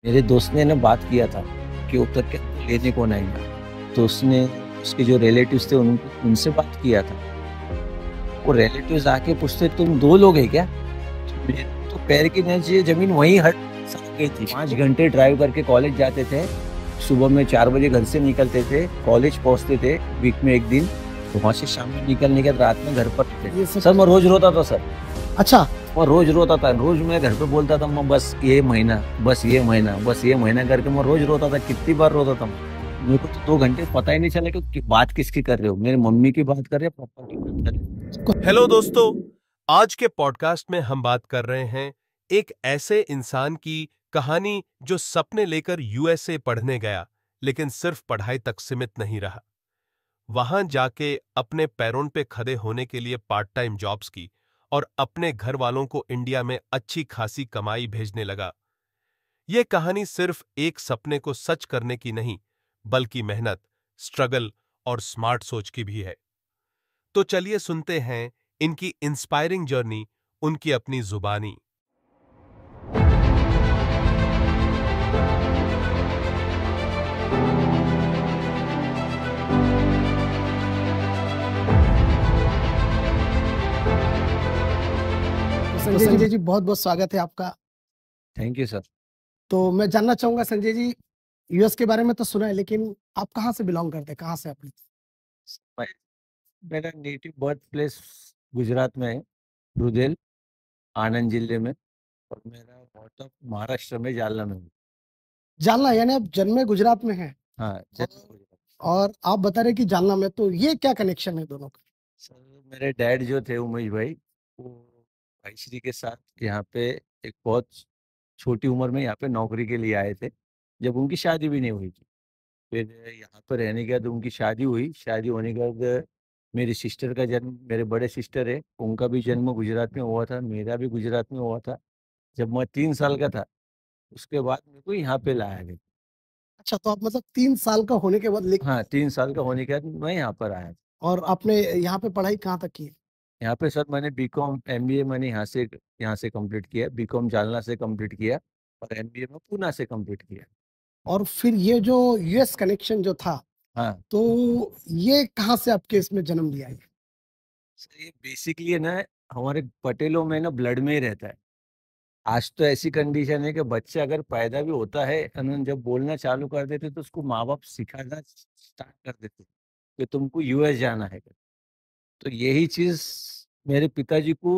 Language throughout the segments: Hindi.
मेरे दोस्त ने ना बात किया था कि उत्तर के लेने कौन आएगा। तो उसने उसके जो रिलेटिव्स थे उनसे बात किया था। वो रिलेटिव्स आके पूछते तुम दो लोग हैं क्या? तो मेरे तो पैर की नीचे जमीन वहीं हट सा गई थी। 5 घंटे ड्राइव करके कॉलेज जाते थे। सुबह में 4 बजे घर से निकलते थे, कॉलेज पहुंचते थे वीक में एक दिन। तो वहां से शाम में निकलने के बाद रात में घर पर थे। ये सब सर मैं रोज रोता था सर। अच्छा। मैं रोज रोता था, रोज मैं घर पे बोलता था मैं बस ये महीना, बस ये महीना, बस ये महीना करके मैं रोज रोता था। कितनी बार रोता था मैं। मेरे को तो 2 घंटे पता ही नहीं चला कि बात किसकी कर रहे हो, मेरी मम्मी की बात कर रहे हो पापा की बात कर रहे हो। हेलो दोस्तों, आज के पॉडकास्ट में हम बात कर रहे हैं एक ऐसे इंसान की कहानी जो सपने लेकर यूएसए पढ़ने गया, लेकिन सिर्फ पढ़ाई तक सीमित नहीं रहा। वहां जाके अपने पैरों पे खड़े होने के लिए पार्ट टाइम जॉब्स की और अपने घर वालों को इंडिया में अच्छी खासी कमाई भेजने लगा। यह कहानी सिर्फ एक सपने को सच करने की नहीं, बल्कि मेहनत, स्ट्रगल और स्मार्ट सोच की भी है। तो चलिए सुनते हैं इनकी इंस्पायरिंग जर्नी, उनकी अपनी जुबानी। तो तो संजय जी बहुत बहुत स्वागत है आपका। Thank you sir. तो मैं जानना चाहूंगा संजय जी, यूएस के बारे में तो सुना है, लेकिन आप कहाँ से बिलोंग करते हैं, कहाँ से आप? मैं- मेरा नेटिव बर्थ प्लेस गुजरात में है, रुदेल, आनंद जिले में। और मेरा बहुत महाराष्ट्र में, जालना में हूँ। जालना, यानी आप जन्मे गुजरात में हैं। हाँ, और, जन्म गुजरात। और आप बता रहे कि जालना में, तो ये क्या कनेक्शन है दोनों का? सर मेरे डैड जो थे उमेश भाई, वो भाईश्री के साथ यहाँ पे एक बहुत छोटी उम्र में यहाँ पे नौकरी के लिए आए थे, जब उनकी शादी भी नहीं हुई थी। फिर यहाँ पर रहने के बाद उनकी शादी हुई। शादी होने के बाद मेरी सिस्टर का जन्म, मेरे बड़े सिस्टर है उनका भी जन्म गुजरात में हुआ था, मेरा भी गुजरात में हुआ था। जब मैं 3 साल का था उसके बाद मेरे को यहाँ पे लाया गया। अच्छा, तो आप मतलब 3 साल का होने के बाद हाँ, 3 साल का होने के बाद मैं यहाँ पर आया। और आपने यहाँ पे पढ़ाई कहाँ तक की है? यहाँ पे सर मैंने बीकॉम एमबीए मैंने यहाँ से कंप्लीट किया। बीकॉम जालना से कंप्लीट किया और एमबीए में पूना से कंप्लीट किया। और फिर ये जो यूएस कनेक्शन जो था, हाँ तो ये कहाँ से आपके इसमें जन्म लिया है? सर, ये बेसिकली है ना, हमारे पटेलों में ना ब्लड में ही रहता है। आज तो ऐसी कंडीशन है कि बच्चा अगर पैदा भी होता है और जब बोलना चालू कर देते तो उसको माँ बाप सिखाना स्टार्ट कर देते कि तुमको यूएस जाना है। तो यही चीज मेरे पिताजी को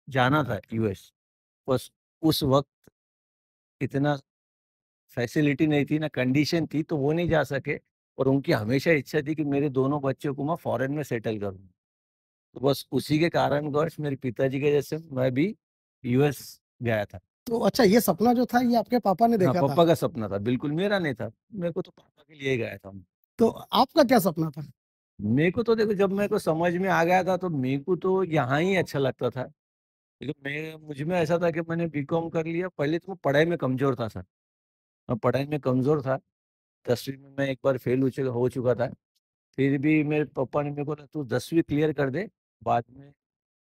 जाना था यूएस। बस उस वक्त इतना फैसिलिटी नहीं थी ना कंडीशन थी, तो वो नहीं जा सके। और उनकी हमेशा इच्छा थी कि मेरे दोनों बच्चों को मैं फॉरेन में सेटल करूँ। तो बस उसी के कारणवश मेरे पिताजी के जैसे मैं भी यूएस गया था। तो अच्छा, ये सपना जो था ये आपके पापा ने हाँ, देखा था? पापा का सपना था, बिल्कुल मेरा नहीं था। मेरे को तो पापा के लिए ही गया था। तो आपका क्या सपना था? मेरे को तो देखो, जब मेरे को समझ में आ गया था तो मेरे को तो यहाँ ही अच्छा लगता था। लेकिन मैं मुझ में ऐसा था कि मैंने बीकॉम कर लिया। पहले तो मैं पढ़ाई में कमजोर था सर। मैं पढ़ाई में कमजोर था। 10वीं में मैं एक बार फेल हो चुका था। फिर भी मेरे पापा ने मेरे को बोला, तू 10वीं क्लियर कर दे, बाद में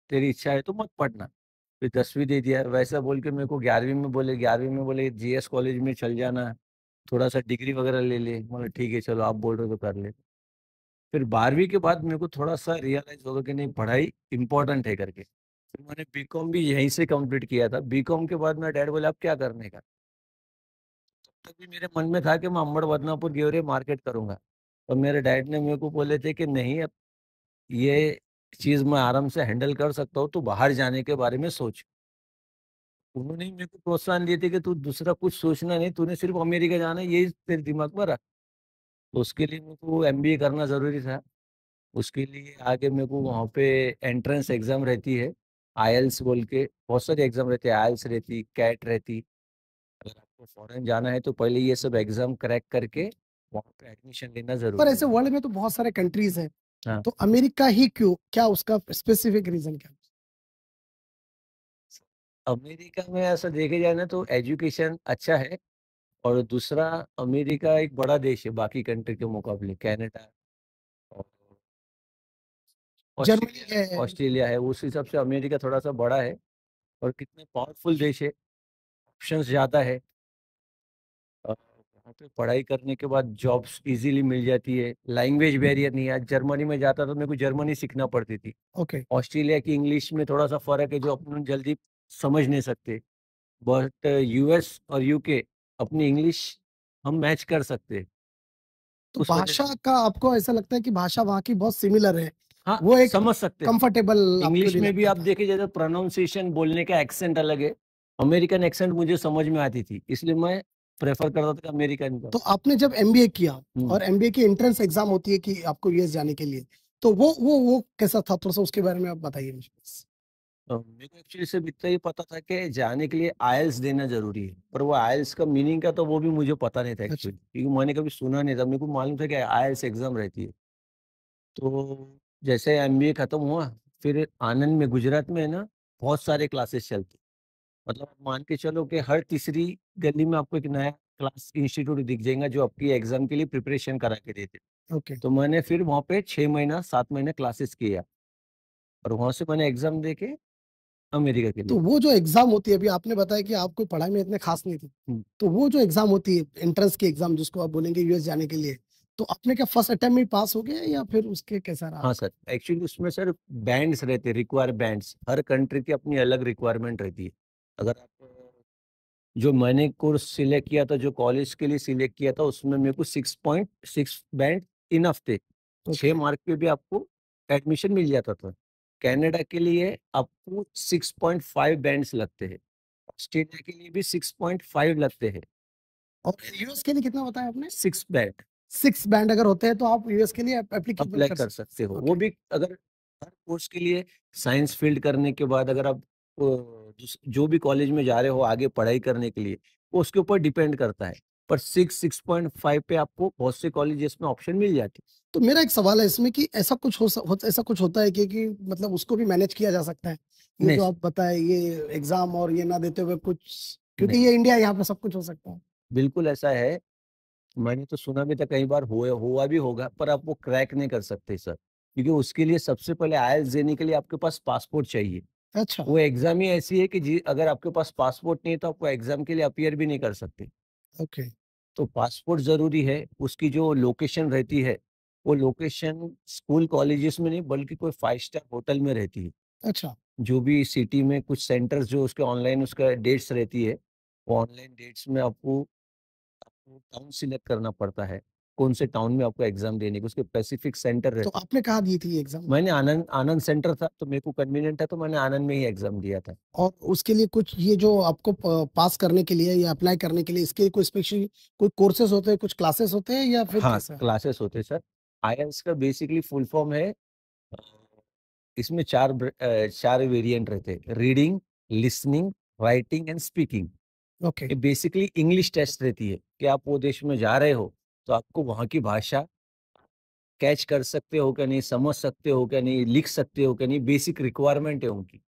तेरी इच्छा है तो मत पढ़ना। फिर 10वीं दे दिया। वैसा बोल के मेरे को 11वीं में बोले जीएस कॉलेज में चल जाना, थोड़ा सा डिग्री वगैरह ले ले। बोला ठीक है चलो, आप बोल रहे हो तो कर ले। फिर 12वीं के बाद मेरे को थोड़ा सा रियलाइज होगा कि नहीं, पढ़ाई इंपॉर्टेंट है करके। फिर मैंने बीकॉम भी यहीं से कंप्लीट किया था। बीकॉम के बाद मेरा डैड बोला अब क्या करने का। तब तक भी मेरे मन में था कि मैं अम्बड़ बदनापुर गेवरे मार्केट करूंगा। और मेरे डैड ने मेरे को बोले थे कि नहीं, अब ये चीज मैं आराम से हैंडल कर सकता हूँ, तो बाहर जाने के बारे में सोच। उन्होंने ही मेरे को प्रोत्साहन दिए थे कि तू दूसरा कुछ सोचना नहीं, तूने सिर्फ अमेरिका जाना है, यही तेरे दिमाग में रख। तो उसके लिए मेरे को एमबीए करना जरूरी था। उसके लिए आगे मेरे को वहाँ पे एंट्रेंस एग्जाम रहती है, आईएल्स बोल के बहुत सारी एग्जाम रहती है। आईएल्स रहती, कैट रहती। अगर आपको फॉरेन जाना है तो पहले ये सब एग्जाम क्रैक करके वहाँ पे एडमिशन लेना पर जरूरी ऐसे है। वर्ल्ड में तो बहुत सारे कंट्रीज हैं, हाँ, तो अमेरिका ही क्यों, क्या उसका स्पेसिफिक रीजन क्या? अमेरिका में ऐसा देखे जाए ना तो एजुकेशन अच्छा है। और दूसरा, अमेरिका एक बड़ा देश है बाकी कंट्री के मुकाबले। कनाडा और जर्मनी ऑस्ट्रेलिया है। ऑस्ट्रेलिया है, उस हिसाब से अमेरिका थोड़ा सा बड़ा है। और कितने पावरफुल देश है, ऑप्शंस ज़्यादा है। यहाँ पे पढ़ाई करने के बाद जॉब्स इजीली मिल जाती है, लैंग्वेज बैरियर नहीं है। आज जर्मनी में जाता तो मेरे को जर्मनी सीखना पड़ती थी। ओके। ऑस्ट्रेलिया की इंग्लिश में थोड़ा सा फर्क है जो अपन जल्दी समझ नहीं सकते, बट यूएस और यूके अपनी इंग्लिश हम मैच कर सकते हैं। तो उस वजह भाषा से का आपको ऐसा लगता है कि भाषा वहाँ की बहुत सिमिलर है, हाँ, वो एक समझ सकते हैं। कंफर्टेबल आपको इंग्लिश नहीं में भी लगता आप था? देखिए जैसे प्रोनाउंसिएशन, बोलने का एक्सेंट अलग है। अमेरिकन एक्सेंट मुझे समझ में आती थी, इसलिए मैं प्रेफर करता था कि अमेरिकन का। तो आपने जब एमबीए किया हम्म। और एमबीए की एंट्रेंस एग्जाम होती है कि आपको यूएस जाने के लिए, तो वो कैसा था? थोड़ा सा उसके बारे में आप बताइए मुझे बस। मेरे को एक्चुअली सिर्फ इतना ही पता था कि जाने के लिए आयल्स देना जरूरी है, पर वो आयल्स का मीनिंग का तो वो भी मुझे पता नहीं था अच्छा। एक्चुअली, क्योंकि मैंने कभी सुना नहीं था। मेरे को मालूम था कि आयल्स एग्जाम रहती है। तो जैसे एमबीए खत्म हुआ, फिर आनंद में, गुजरात में है ना, बहुत सारे क्लासेस चलते। मतलब आप मान के चलो कि हर तीसरी गली में आपको एक नया क्लास इंस्टीट्यूट दिख जाएगा जो आपकी एग्जाम के लिए प्रिपरेशन करा के देते। ओके। तो मैंने फिर वहाँ पे 6 महीना 7 महीने क्लासेस किया, और वहाँ से मैंने एग्जाम दे के अमेरिका के तो लिए। वो जो एग्जाम होती है, अभी आपने बताया कि आपको पढ़ाई में इतने खास नहीं थी, हम्म। तो वो जो एग्जाम होती है एंट्रेंस की एग्जाम जिसको आप बोलेंगे यूएस जाने के लिए, तो आपने क्या फर्स्ट अटेम्प्ट में पास हो गए या फिर उसके कैसा रहा हाँ आपका? सर, एक्चुअली उसमें सर बैंड्स रहते, रिक्वायर बैंड्स, हर कंट्री की अपनी अलग रिक्वायरमेंट रहती है। अगर आप जो मैंने कोर्स सिलेक्ट किया था, जो कॉलेज के लिए सिलेक्ट किया था, उसमें मेरे को 6.6 बैंड इनफ थे। ओके। 6 मार्क पे भी आपको एडमिशन मिल जाता था। कनाडा के लिए आपको 6.5 बैंड्स लगते हैं, ऑस्ट्रेलिया के लिए भी 6.5 लगते हैं। और यूएस के लिए कितना बताया आपने? 6 बैंड 6 बैंड अगर होते हैं तो आप यूएस के लिए एप्लीकेबल अप्लाई कर कर सकते सकते हो। हैं। वो ओके। भी अगर हर कोर्स के लिए साइंस फील्ड करने के बाद अगर आप जो भी कॉलेज में जा रहे हो आगे पढ़ाई करने के लिए, वो उसके ऊपर डिपेंड करता है। पर 6.5 पे आपको बहुत से कॉलेजेस में ऑप्शन मिल जाती है। तो मेरा एक सवाल है इसमें कि ऐसा कुछ ऐसा कुछ होता है कि मतलब उसको भी मैनेज किया जा सकता है? ये नहीं जो आप बताए ये एग्ज़ाम और ये ना देते हुए कुछ, क्योंकि नहीं, ये इंडिया है, यहाँ पे सब कुछ हो सकता है। बिल्कुल ऐसा है। मैंने तो सुना भी था, कई बार हुआ भी होगा, पर आप वो क्रैक नहीं कर सकते सर, क्योंकि उसके लिए सबसे पहले आईएलटीएस देने के लिए आपके पास पासपोर्ट चाहिए। अच्छा। वो एग्जाम ही ऐसी है कि जी अगर आपके पास पासपोर्ट नहीं है तो आपको एग्जाम के लिए अपीयर भी नहीं कर सकते। ओके। तो पासपोर्ट ज़रूरी है, उसकी जो लोकेशन रहती है, वो लोकेशन स्कूल कॉलेजेस में नहीं बल्कि कोई 5 स्टार होटल में रहती है। अच्छा। जो भी सिटी में कुछ सेंटर्स जो उसके ऑनलाइन उसका डेट्स रहती है, वो ऑनलाइन डेट्स में आपको आपको टाउन सिलेक्ट करना पड़ता है, कौन से टाउन में आपको एग्ज़ाम देने के उसके स्पेसिफिक सेंटर तो रहते हैं। आपने कहाँ दी थी एग्ज़ाम? मैंने आनंद आनंद सेंटर था, तो मेरे को कन्वीनिएंट था, तो मैंने आनंद में ही एग्ज़ाम दिया था। और उसके लिए कुछ ये जो आपको पास करने के लिए या अप्लाई करने के लिए इसके कोई स्पेशल कोई कोर्सेज होते हैं, कुछ क्लासेस होते हैं या फिर हाँ, कैसा? क्लासेस होते हैं सर। आईएलटीएस का बेसिकली फुल फॉर्म है, अ, इसमें 4 वेरिएंट रहते हैं, reading, listening, writing and speaking. Okay. ये बेसिकली इंग्लिश टेस्ट रहती है कि आप वो देश में जा रहे हो, तो आपको वहाँ की भाषा कैच कर सकते हो क्या नहीं, समझ सकते हो क्या नहीं, लिख सकते हो क्या नहीं, बेसिक रिक्वायरमेंट है उनकी।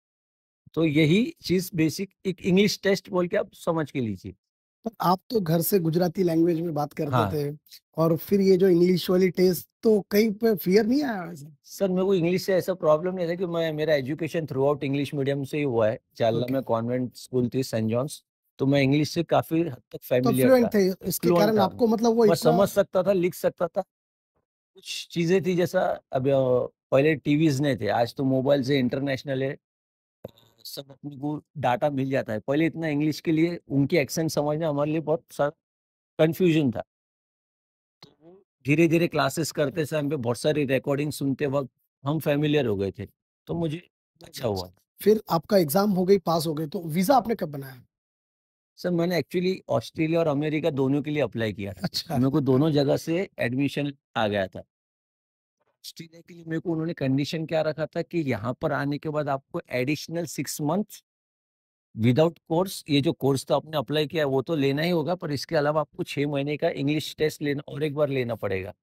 तो यही चीज़ बेसिक एक इंग्लिश टेस्ट बोल के आप समझ के लीजिए। पर आप तो घर से गुजराती लैंग्वेज में बात करते हाँ। थे और फिर ये जो इंग्लिश वाली टेस्ट, तो कहीं पे फियर नहीं आया वैसे? सर मेरे को इंग्लिश से ऐसा प्रॉब्लम नहीं था कि मैं मेरा education through out English medium से ही हुआ है। चालना ओके। में कॉन्वेंट स्कूल थी सेंट जॉन्स, तो मैं इंग्लिश से काफ़ी हद तक तो फ़ैमिलियर फ्लुएंट था, थे, इसके फ्लुएंट कारण था। आपको मतलब वो मैं इतना। समझ सकता था, लिख सकता था। कुछ चीज़ें थी जैसा अब पहले टीवीज़ नहीं थे, आज तो मोबाइल से इंटरनेशनल है, सब अपने को डाटा मिल जाता है। पहले इतना इंग्लिश के लिए उनकी एक्सेंट समझना हमारे लिए बहुत सा कन्फ्यूजन था। तो वो धीरे-धीरे क्लासेस करते समय पे बहुत सारी रिकॉर्डिंग सुनते वक़्त हम फ़ैमिलियर हो गए थे, तो मुझे अच्छा हुआ। फिर आपका एग्जाम हो गई, पास हो गए, तो वीजा आपने कब बनाया? सर मैंने एक्चुअली ऑस्ट्रेलिया और अमेरिका दोनों के लिए अप्लाई किया था। अच्छा। मेरे को दोनों जगह से एडमिशन आ गया था। ऑस्ट्रेलिया के लिए मेरे को उन्होंने कंडीशन क्या रखा था कि यहाँ पर आने के बाद आपको एडिशनल 6 मंथ विदाउट कोर्स, ये जो कोर्स तो आपने अप्लाई किया है वो तो लेना ही होगा, पर इसके अलावा आपको 6 महीने का इंग्लिश टेस्ट लेना और एक बार लेना पड़ेगा।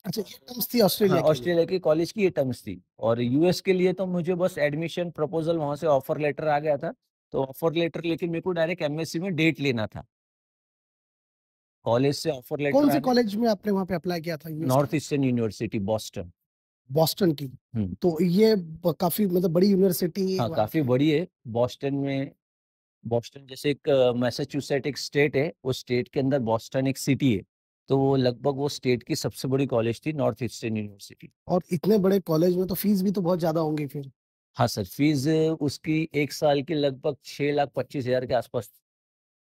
अच्छा, ये टर्म्स थी हाँ, ऑस्ट्रेलिया के लिए। ऑस्ट्रेलिया के कॉलेज की ये टर्म्स थी, और यूएस के लिए तो मुझे बस एडमिशन प्रपोज़ल वहाँ से ऑफर लेटर आ गया था। तो ऑफर लेटर लेके मेरे को डायरेक्ट एमएससी में डेट लेना था। कॉलेज से ऑफर लेटर कौन से आने, कॉलेज में आपने वहाँ पे अप्लाई किया था यूएस के? North eastern university Boston. Boston की। हुँ। तो ये काफी मतलब बड़ी यूनिवर्सिटी हाँ, वहाँ काफ़ी पे। बड़ी है, बॉस्टन में बॉस्टन जैसे एक मैसाचुसेट एक स्टेट है, वो स्टेट के अंदर बॉस्टन एक सिटी है। तो वो लगभग वो स्टेट की सबसे बड़ी कॉलेज थी, नॉर्थ ईस्टर्न यूनिवर्सिटी। और इतने बड़े कॉलेज में तो फीस भी तो बहुत ज़्यादा होंगी फिर? हाँ सर, फीस उसकी 1 साल की लगभग 6,25,000 के आसपास थी।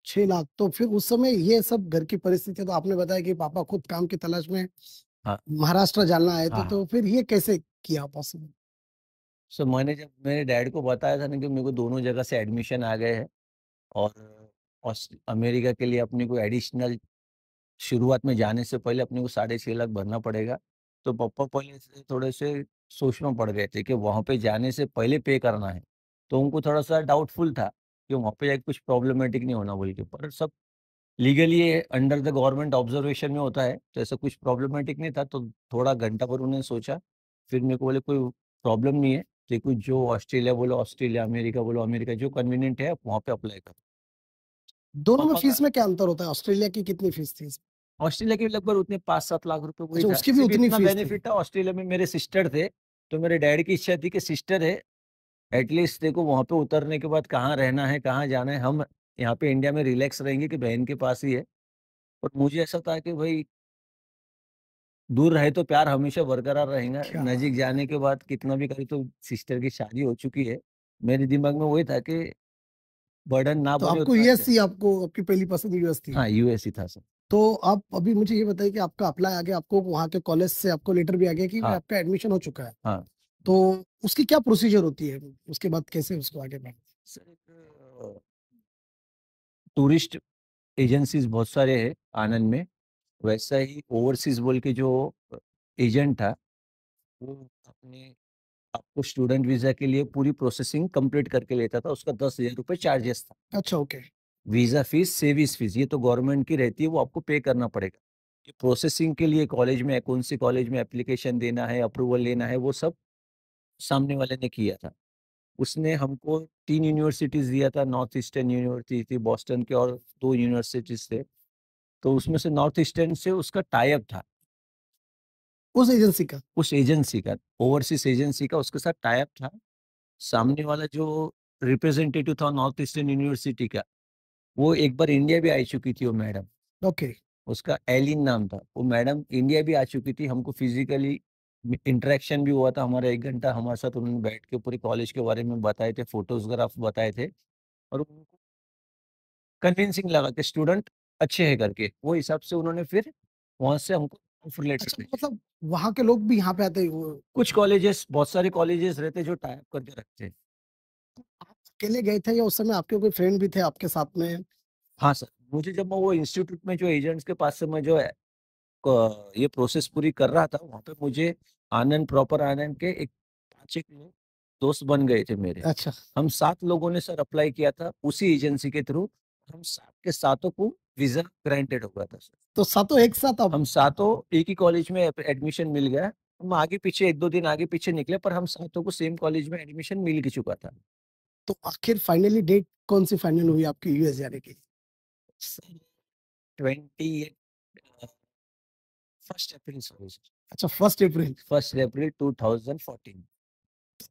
6 लाख, तो फिर उस समय ये सब घर की परिस्थिति, तो आपने बताया कि पापा खुद काम की तलाश में हाँ, महाराष्ट्र जाना आए थे, हाँ, हाँ। तो फिर ये कैसे किया पॉसिबल? सो मैंने जब मेरे डैड को बताया था ना कि मेरे को दोनों जगह से एडमिशन आ गए हैं और अमेरिका के लिए अपने को एडिशनल शुरुआत में जाने से पहले अपने को 6.5 लाख भरना पड़ेगा। तो पापा पहले से थोड़े से सोच में पड़ गए थे कि वहाँ पे जाने से पहले पे करना है। तो उनको थोड़ा-सा डाउटफुल था कि वहाँ पे जाके कुछ प्रॉब्लमैटिक नहीं होना बोल के। पर सब legally under the government observation में होता है, तो ऐसा कुछ प्रॉब्लमैटिक नहीं था। तो थोड़ा घंटा भर उन्होंने सोचा, फिर मेरे को बोले कोई प्रॉब्लम नहीं है, देखो जो ऑस्ट्रेलिया बोलो ऑस्ट्रेलिया, अमेरिका बोलो अमेरिका, जो कन्वीनिएंट है आप वहाँ पे अप्लाई करो। दोनों में पापा का फीस में क्या अंतर होता है? ऑस्ट्रेलिया की कितनी फीस थी? ऑस्ट्रेलिया के लगभग उतने 5-7 लाख रुपए वही अच्छा, था। उसकी भी सिर्फ़ उतनी इतना फीस थी? बेनिफिट था, ऑस्ट्रेलिया में मेरे सिस्टर थे, तो मेरे डैडी की इच्छा थी कि सिस्टर है, एटलीस्ट देखो वहाँ पे उतरने के बाद कहाँ रहना है, कहाँ जाना है, हम यहाँ पे इंडिया में रिलैक्स रहेंगे कि बहन के पास ही है। और मुझे ऐसा था कि भई दूर रहे तो प्यार हमेशा बरकरार रहेगा, क्या बात नज़दीक है! जाने के बाद कितना भी करे तो सिस्टर की शादी हो चुकी है। मेरे दिमाग में वही था कि बर्डन ना तो बने आपको उतना अच्छा है। यूएस ही, आपको आपकी पहली पसंद यूएस थी? हाँ, यूएस ही था सर। तो आप अभी मुझे ये बताइए कि आपका अप्लाई आ गया, आपको वहाँ के कॉलेज से आपको लेटर भी आ गया कि हाँ, आपका एडमिशन हो चुका है। हाँ। तो उसकी क्या प्रोसीजर होती है? उसके बाद कैसे उसको आगे बढ़? सर एक टूरिस्ट एजेंसीज़ बहुत सारे हैं आनंद में। वैसा ही ओवरसीज़ बोल के जो एजेंट था, वो अपने आपको स्टूडेंट वीज़ा के लिए पूरी प्रोसेसिंग कंप्लीट करके लेता था, उसका 10,000 रुपए चार्जेस था। अच्छा, okay. Visa fees, service fees ये तो गवर्नमेंट की रहती है, वो आपको पे करना पड़ेगा। ये प्रोसेसिंग के लिए कॉलेज में कौन सी कॉलेज में एप्लीकेशन देना है, अप्रूवल लेना है, वो सब सामने वाले ने किया था। उसने हमको 3 यूनिवर्सिटीज़ दिया था, नॉर्थ ईस्टर्न यूनिवर्सिटी थी, बॉस्टन के और 2 यूनिवर्सिटीज़ थे। तो उसमें से नॉर्थ ईस्टर्न से उसका टाई अप था। उस एजेंसी का? उस एजेंसी का, ओवरसीज़ एजेंसी का उसके साथ टाई अप था। सामने वाला जो रिप्रेजेंटेटिव था नॉर्थ ईस्टर्न यूनिवर्सिटी का, वो एक बार इंडिया भी आ चुकी थी वो मैडम, ओके। उसका एलिन नाम था। वो मैडम इंडिया भी आ चुकी थी, हमको फिज़िकली इंटरेक्शन भी हुआ था हमारा 1 घंटा हमारे साथ उन्होंने बैठ के पूरे कॉलेज के बारे में बताए थे, फ़ोटोज़ग्राफ बताए थे और उनको कन्विंसिंग लगा कि स्टूडेंट अच्छे हैं करके। वो हिसाब से उन्होंने फिर वहाँ से हमको ऑफर लेटर अच्छा, भेजे। मतलब वहाँ के लोग भी यहाँ पे आते हैं वो? कुछ कॉलेजेस बहुत सारे कॉलेजेस रहते हैं जो टाई अप करके रखते हैं। आप अकेले गए थे या उस समय आपके कोई फ्रेंड भी थे आपके साथ में? हाँ सर, मुझे जब मैं वो इंस्टीट्यूट में जो एजेंट्स के पास से मैं जो है ये प्रोसेस पूरी कर रहा था, वहाँ पे मुझे आनंद प्रॉपर आनंद के एक 5 एक लोग दोस्त बन गए थे मेरे। अच्छा, हम 7 लोगों ने सर अप्लाई किया था उसी एजेंसी के थ्रू। हम 7 के सातों को वीज़ा ग्रांटेड हो गया था सर। तो सातों एक साथ आप? हम सातों एक ही कॉलेज में एडमिशन मिल गया। हम आगे-पीछे 1-2 दिन आगे-पीछे निकले पर हम सातों को सेम कॉलेज में एडमिशन मिल ही चुका था। तो आखिर फाइनली डेट कौन-सी फाइनल हुई आपकी यूएस जाने की? सर 28 1 अप्रैल सॉरी सर, अच्छा, 1 अप्रैल। 1 अप्रैल 2014।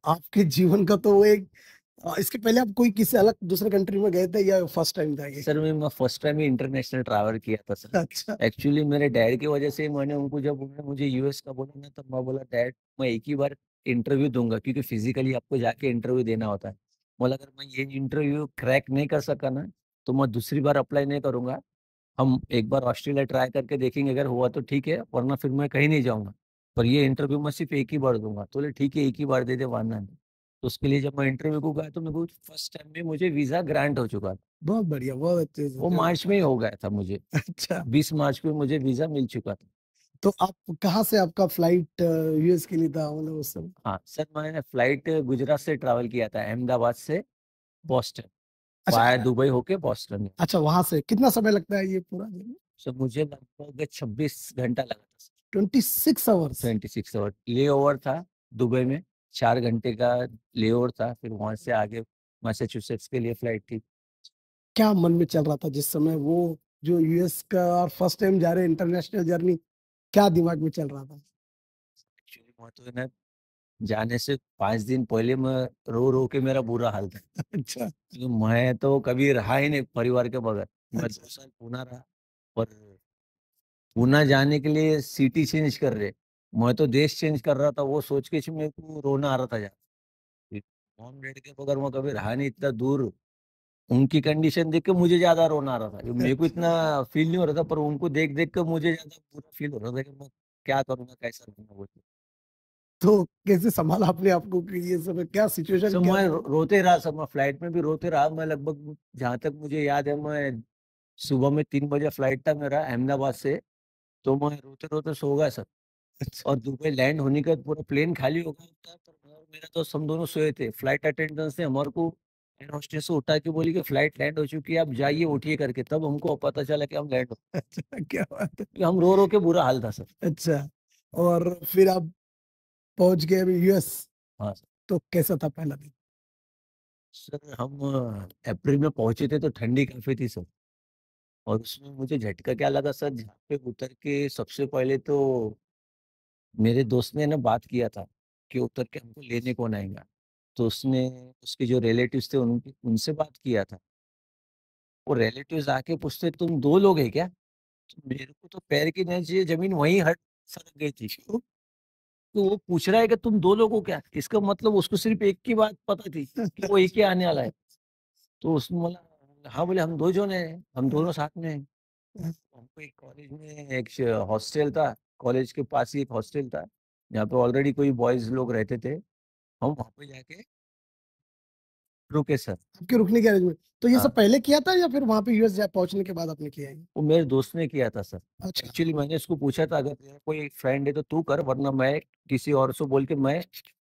आपके जीवन का तो वो एक इसके पहले आप कोई किसी अलग दूसरे कंट्री में गए थे या फर्स्ट टाइम था ये? सर मैं फर्स्ट टाइम ही इंटरनेशनल ट्रैवल किया था सर। अच्छा, एक्चुअली मेरे डैड की वजह से ही मैंने उनको जब उन्होंने मुझे यूएस का बोला ना, तब मैं बोला डैड मैं एक ही बार इंटरव्यू दूँगा क्योंकि फिज़िकली आपको जाके इंटरव्यू देना होता है। बोला अगर मैं ये इंटरव्यू क्रैक नहीं कर सका ना, तो मैं दूसरी बार अप्लाई नहीं करूँगा। हम एक बार ऑस्ट्रेलिया ट्राई करके देखेंगे, अगर हुआ तो ठीक है, वरना फिर मैं कहीं नहीं जाऊँगा। पर ये इंटरव्यू मैं सिर्फ़ एक ही बार दूँगा। तो बोले ठीक है, एक ही बार दे दे वरना नहीं। तो उसके लिए जब मैं इंटरव्यू को गया तो मेरे को फर्स्ट टाइम में मुझे वीज़ा ग्रांट हो चुका था। बहुत बढ़िया, बहुत अच्छे वो से। मार्च में ही हो गया था मुझे। अच्छा, 20 मार्च को मुझे वीज़ा मिल चुका था। तो आप कहाँ से आपका फ्लाइट यूएस के लिए था मतलब उस समय? हाँ, सर मैंने फ्लाइट गुजरात से ट्रैवल किया था, अहमदाबाद से बॉस्टन, अच्छा, वाया दुबई होके बॉस्टन में। अच्छा, वहाँ से कितना समय लगता है ये पूरा? सो मुझे लगभग 26 घंटा लगा था सर, 26 आवर्स? 26 आवर लेओवर था दुबई में, 4 घंटे का लेओवर था, फिर वहाँ से आगे मैसाचुसेट्स के लिए फ्लाइट थी। क्या मन में चल रहा था जिस समय वो जो यूएस का और फर्स्ट टाइम जा रहे हैं इंटरनेशनल जर्नी, क्या दिमाग में चल रहा था? एक्चुअली वहाँ तो है ना जाने से 5 दिन पहले मैं रो-रो के मेरा बुरा हाल था। अच्छा, क्योंकि मैं तो कभी रहा ही नहीं परिवार के बगैर। मैं 2 अच्छा, साल पूना रहा, पर पूना जाने के लिए सिटी चेंज कर रहे। मैं तो देश चेंज कर रहा था, वो सोच के मेरे को रोना आ रहा था यार। मॉम डैड के बगैर मैं कभी रहा नहीं इतना दूर। उनकी कंडीशन देख के मुझे ज़्यादा रोना आ रहा था। मेरे को अच्छा। इतना फ़ील नहीं हो रहा था, पर उनको देख-देख के मुझे ज़्यादा बुरा फ़ील हो रहा था कि मैं क्या करूँगा, कैसा रहूँगा बोल के। तो कैसे सँभाला अपने आप को कि ये सब क्या सिचुएशन सब क्या मैं था? रोते रहा, सब मैं फ्लाइट में भी रोते रहा। मैं लगभग जहाँ तक मुझे याद है, मैं सुबह में 3 बजे फ्लाइट था मेरा अहमदाबाद से, तो मैं रोते-रोते सो गया सर। अच्छा, और दुबई लैंड होने के बाद पूरा प्लेन खाली हो गया था, पर मैं और मेरा दोस्त हम दोनों सोए थे। फ्लाइट अटेंडेंट्स ने हमारे को एयर होस्टेस से उठा के बोली कि फ्लाइट लैंड हो चुकी है, आप जाइए उठिए करके। तब हमको पता चला कि हम लैंड हो अच्छा, क्या बात है। गए। हम रो-रो के बुरा हाल था सर। अच्छा, और फिर आप पहुँच गए अभी यूएस, हाँ सर। तो कैसा था पहला दिन? सर हम अप्रैल में पहुँचे थे तो ठंडी काफ़ी थी सर। और उसमें मुझे झटका क्या लगा सर, जहाँ पे उतर के सबसे पहले तो मेरे दोस्त ने ना बात किया था कि उतर के हमको लेने कौन आएगा। तो उसने उसके जो रिलेटिव्स थे उनसे बात किया था। वो रिलेटिव्स आके पूछते तुम 2 लोग हैं क्या? तो मेरे को तो पैर के नीचे ज़मीन वहीं हट सरक गई थी। क्यों? तो वो पूछ रहा है कि तुम 2 लोग हो क्या? इसका मतलब उसको सिर्फ़ एक की बात पता थी कि वो एक ही आने वाला है। तो उसने बोला हाँ, बोले हम 2 जन हैं, हम दोनों साथ में हैं। हमको एक कॉलेज में एक हॉस्टल था, कॉलेज के पास ही एक हॉस्टल था, जहाँ पे ऑलरेडी कोई बॉयज़ लोग रहते थे। हम वहाँ पे जाके रुके सर। आपके रुकने के अरेंजमेंट तो ये सब हाँ, पहले किया था या फिर वहाँ पे यूएस जा पहुँचने के बाद आपने किया है? वो मेरे दोस्त ने किया था सर। अच्छा, एक्चुअली मैंने उसको पूछा था अगर तेरा कोई फ्रेंड है तो तू कर, वरना मैं किसी और से बोल के मैं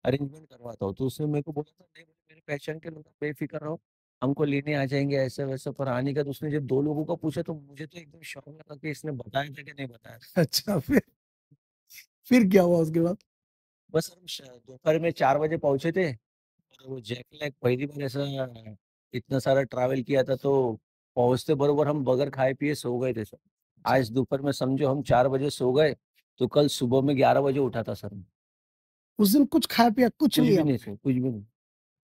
अरेंजमेंट करवाता हूँ। तो उसने मेरे को बोला था नहीं बोले मेरे पहचान के लोग हैं, बेफ़िक्र रहो, हमको लेने आ जाएँगे ऐसा-वैसा। पर आने का तो उसने जब 2 लोगों का पूछा तो मुझे तो एकदम शॉक लगा कि इसने बताया था कि नहीं बताया था। अच्छा, फिर क्या हुआ उसके बाद? बस हम दोपहर में 4 बजे पहुँचे थे। और वो जेट लैग पहली बार ऐसा इतना सारा ट्रैवल किया था, तो पहुँचते बरोबर हम बगैर खाए पिए सो गए थे सर। अच्छा, आज दोपहर में समझो हम 4 बजे सो गए, तो कल सुबह में 11 बजे उठा था सर मैं। उस दिन कुछ खाया पिया कुछ कुछ नहीं भी नहीं आपने? सोए, कुछ भी नहीं।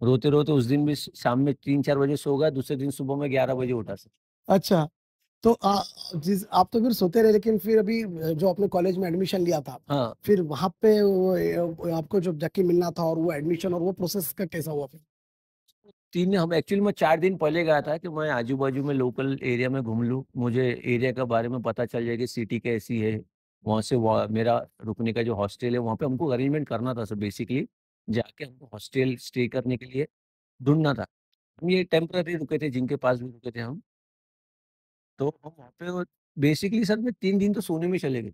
रोते-रोते उस दिन भी शाम में 3-4 बजे सो गया, दूसरे दिन सुबह में 11 बजे उठा सर। अच्छा, तो जिस आप तो फिर सोते रहे लेकिन फिर अभी जो आपने कॉलेज में एडमिशन लिया था, हाँ, फिर वहाँ पे वो आपको जब जाके मिलना था और वो एडमिशन और वो प्रोसेस का कैसा हुआ फिर? 3 हम एक्चुअली मैं 4 दिन पहले गया था कि मैं आजू-बाजू में लोकल एरिया में घूम लूँ। मुझे एरिया के बारे में पता चल जाए कि सिटी कैसी है। वहाँ से व मेरा रुकने का जो हॉस्टल है वहाँ पे हमको अरेंजमेंट करना था सर बेसिकली। जाके हमको हॉस्टल स्टे करने के लिए ढूँढना था। हम ये टेम्परेरी रुके थे जिनके पास भी रुके थे हम। तो हम वहाँ पे बेसिकली सर मैं 3 दिन तो सोने में चले गए।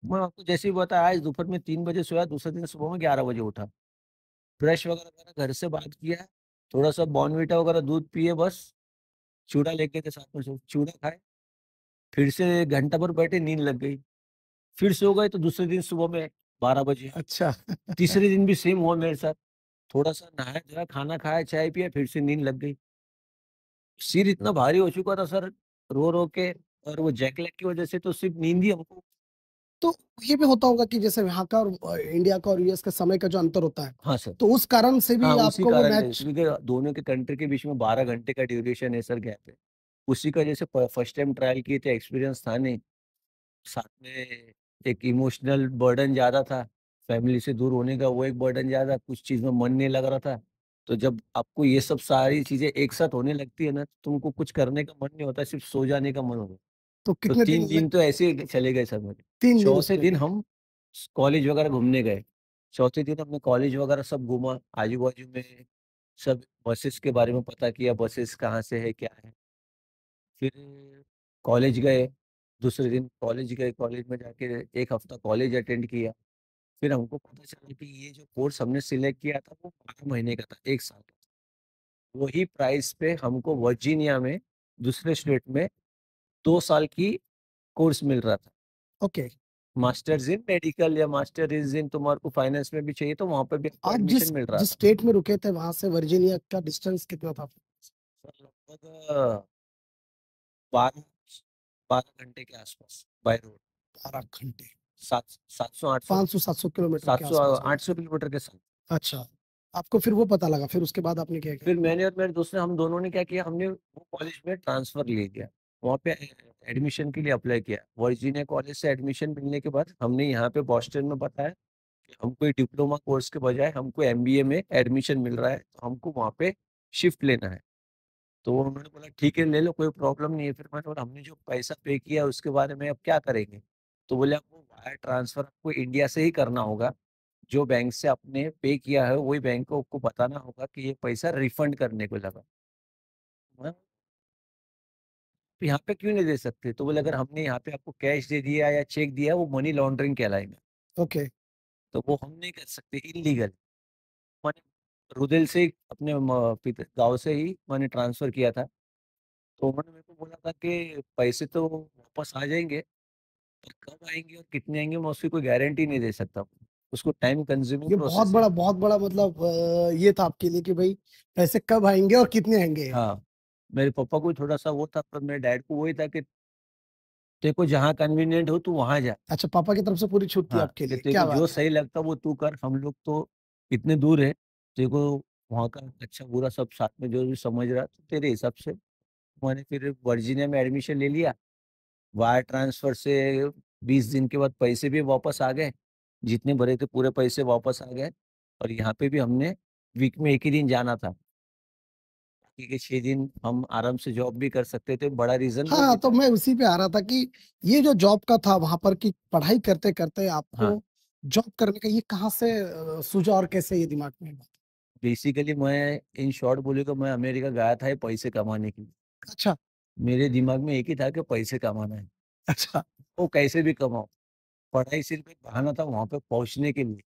मैं आपको जैसे ही बताया आज दोपहर में 3 बजे सोया, दूसरे दिन सुबह में 11 बजे उठा। ब्रश वगैरह करा, घर से बात किया, थोड़ा-सा बॉर्नविटा वगैरह दूध पिए बस। चूड़ा लेके के साथ में चूड़ा खाए, फिर से घंटा भर बैठे, नींद लग गई। फिर सो गए तो दूसरे दिन सुबह में 12 बजे। अच्छा, तीसरे दिन भी सेम हुआ मेरे साथ। थोड़ा-सा नहाया-धोया, खाना खाया, चाय पिया, फिर से नींद लग गई। सिर इतना भारी हो चुका था सर, रो-रो के, और वो जेट लैग की वजह से तो सिर्फ़ नींद ही हमको। तो ये भी होता होगा कि जैसे यहाँ का और इंडिया का और यूएस का समय का जो अंतर होता है, हाँ सर। तो उस कारण से भी हाँ, उसी आपका वो कारण है मैच क्योंकि दोनों के कंट्री के बीच में 12 घंटे का ड्यूरेशन है सर, गैप है। उसी का जैसे फर्स्ट टाइम ट्रायल किए थे, एक्सपीरियंस था नहीं। साथ में एक इमोशनल बर्डन ज़्यादा था, फैमिली से दूर होने का वो एक बर्डन ज़्यादा, कुछ चीज़ में मन नहीं लग रहा था। तो जब आपको ये सब सारी चीज़ें एक साथ होने लगती है ना, तो तुमको कुछ करने का मन नहीं होता, सिर्फ़ सो जाने का मन होता है। तो तो कितने 3 दिन दिन लग तो ऐसे ही चले गए सर मेरे। 3 दिन चौथे उसमें दिन गए। हम कॉलेज वगैरह घूमने गए। चौथे दिन हमने कॉलेज वगैरह सब घूमा, आजू-बाजू में सब बसेस के बारे में पता किया, बसेस कहाँ से है, क्या है। फिर कॉलेज गए, दूसरे दिन कॉलेज गए, कॉलेज में जाके 1 हफ्ता कॉलेज अटेंड किया। फिर हमको पता चला कि ये जो कोर्स हमने सिलेक्ट किया था वो 12 महीने का था, 1 साल का था। वही प्राइस पे हमको वर्जीनिया में दूसरे स्टेट में 2 साल की कोर्स मिल रहा था। ओके, मास्टर्स इन मेडिकल या मास्टर्स इन तुम्हारे को फाइनेंस में भी चाहिए तो वहाँ पे भी आपको आप एडमिशन जिस मिल रहा जिस था। स्टेट में रुके थे वहाँ से वर्जीनिया का डिस्टेंस कितना था? सर लगभग 12 12 घंटे के आसपास बाय रोड। 12 घंटे, 700-800 500-700 किलोमीटर के 700 आसपास होगा। 800 किलोमीटर के साथ। अच्छा, आपको फिर वो पता लगा, फिर उसके बाद आपने क्या किया? फिर मैंने और मेरे दोस्त ने, हम दोनों ने क्या किया, हमने वो कॉलेज में ट्रांसफर ले लिया, वहाँ पे एडमिशन के लिए अप्लाई किया। वर्जीनिया कॉलेज से एडमिशन मिलने के बाद हमने यहाँ पे बॉस्टन में बताया कि हमको ये डिप्लोमा कोर्स के बजाय हमको एमबीए में एडमिशन मिल रहा है, तो हमको वहाँ पे शिफ्ट लेना है। तो उन्होंने बोला ठीक है ले लो, कोई प्रॉब्लम नहीं है। फिर मैंने बोला हमने जो पैसा पे किया उसके बारे में अब क्या करेंगे? तो बोले आपको वायर ट्रांसफर आपको इंडिया से ही करना होगा, जो बैंक से आपने पे किया है वही बैंक को आपको बताना होगा कि ये पैसा रिफंड करने को लगा। मैं, तो यहाँ पे क्यों नहीं दे सकते? तो बोले अगर हमने यहाँ पे आपको कैश दे दिया या चेक दिया वो मनी लॉन्ड्रिंग कहलाएगा, ओके। तो वो हम नहीं कर सकते, इलीगल। मैंने रुदेल से ही अपने गांव से ही मैंने ट्रांसफर किया था। तो उन्होंने मेरे को बोला था कि पैसे तो वापस आ जाएंगे, पर कब आएंगे और कितने आएंगे मैं उसकी कोई गारंटी नहीं दे सकता। उसको टाइम कंज्यूमिंग ये प्रोसेस है। बहुत बड़ा मतलब ये था आपके लिए कि भाई पैसे कब आएँगे और कितने आएँगे? हाँ, मेरे पापा को थोड़ा सा वो था, पर मेरे डैड को वही था कि तेरे को जहाँ कन्वीनियंट हो तू वहां जा। अच्छा, पापा की तरफ से पूरी छूट थी हाँ, आपके कि लिए, तेरे को क्या जो बात है। सही लगता वो तू कर, हम लोग तो इतने दूर है, तेरे को वहाँ का अच्छा बुरा सब साथ में जो भी समझ रहा तो तेरे हिसाब से। मैंने फिर वर्जीनिया में एडमिशन ले लिया। वायर ट्रांसफर से 20 दिन के बाद पैसे भी वापस आ गए, जितने भरे थे पूरे पैसे वापस आ गए। और यहाँ पे भी हमने वीक में एक ही दिन जाना था, बाकी के 6 दिन हम आराम से जॉब भी कर सकते थे। बड़ा रीजन वो हाँ, भी तो था। मैं उसी पे आ रहा था कि ये जो जॉब का था वहाँ पर कि पढ़ाई करते-करते हाँ, आपको जॉब करने का ये कहाँ से सूझा और कैसे ये दिमाग में आया? बेसिकली मैं इन शॉर्ट बोलूँ तो मैं अमेरिका गया था ये पैसे कमाने के लिए। अच्छा, मेरे दिमाग में एक ही था कि पैसे कमाना है, अच्छा, वो कैसे भी कमाओ। पढ़ाई सिर्फ एक बहाना था वहाँ पे पहुँचने के लिए,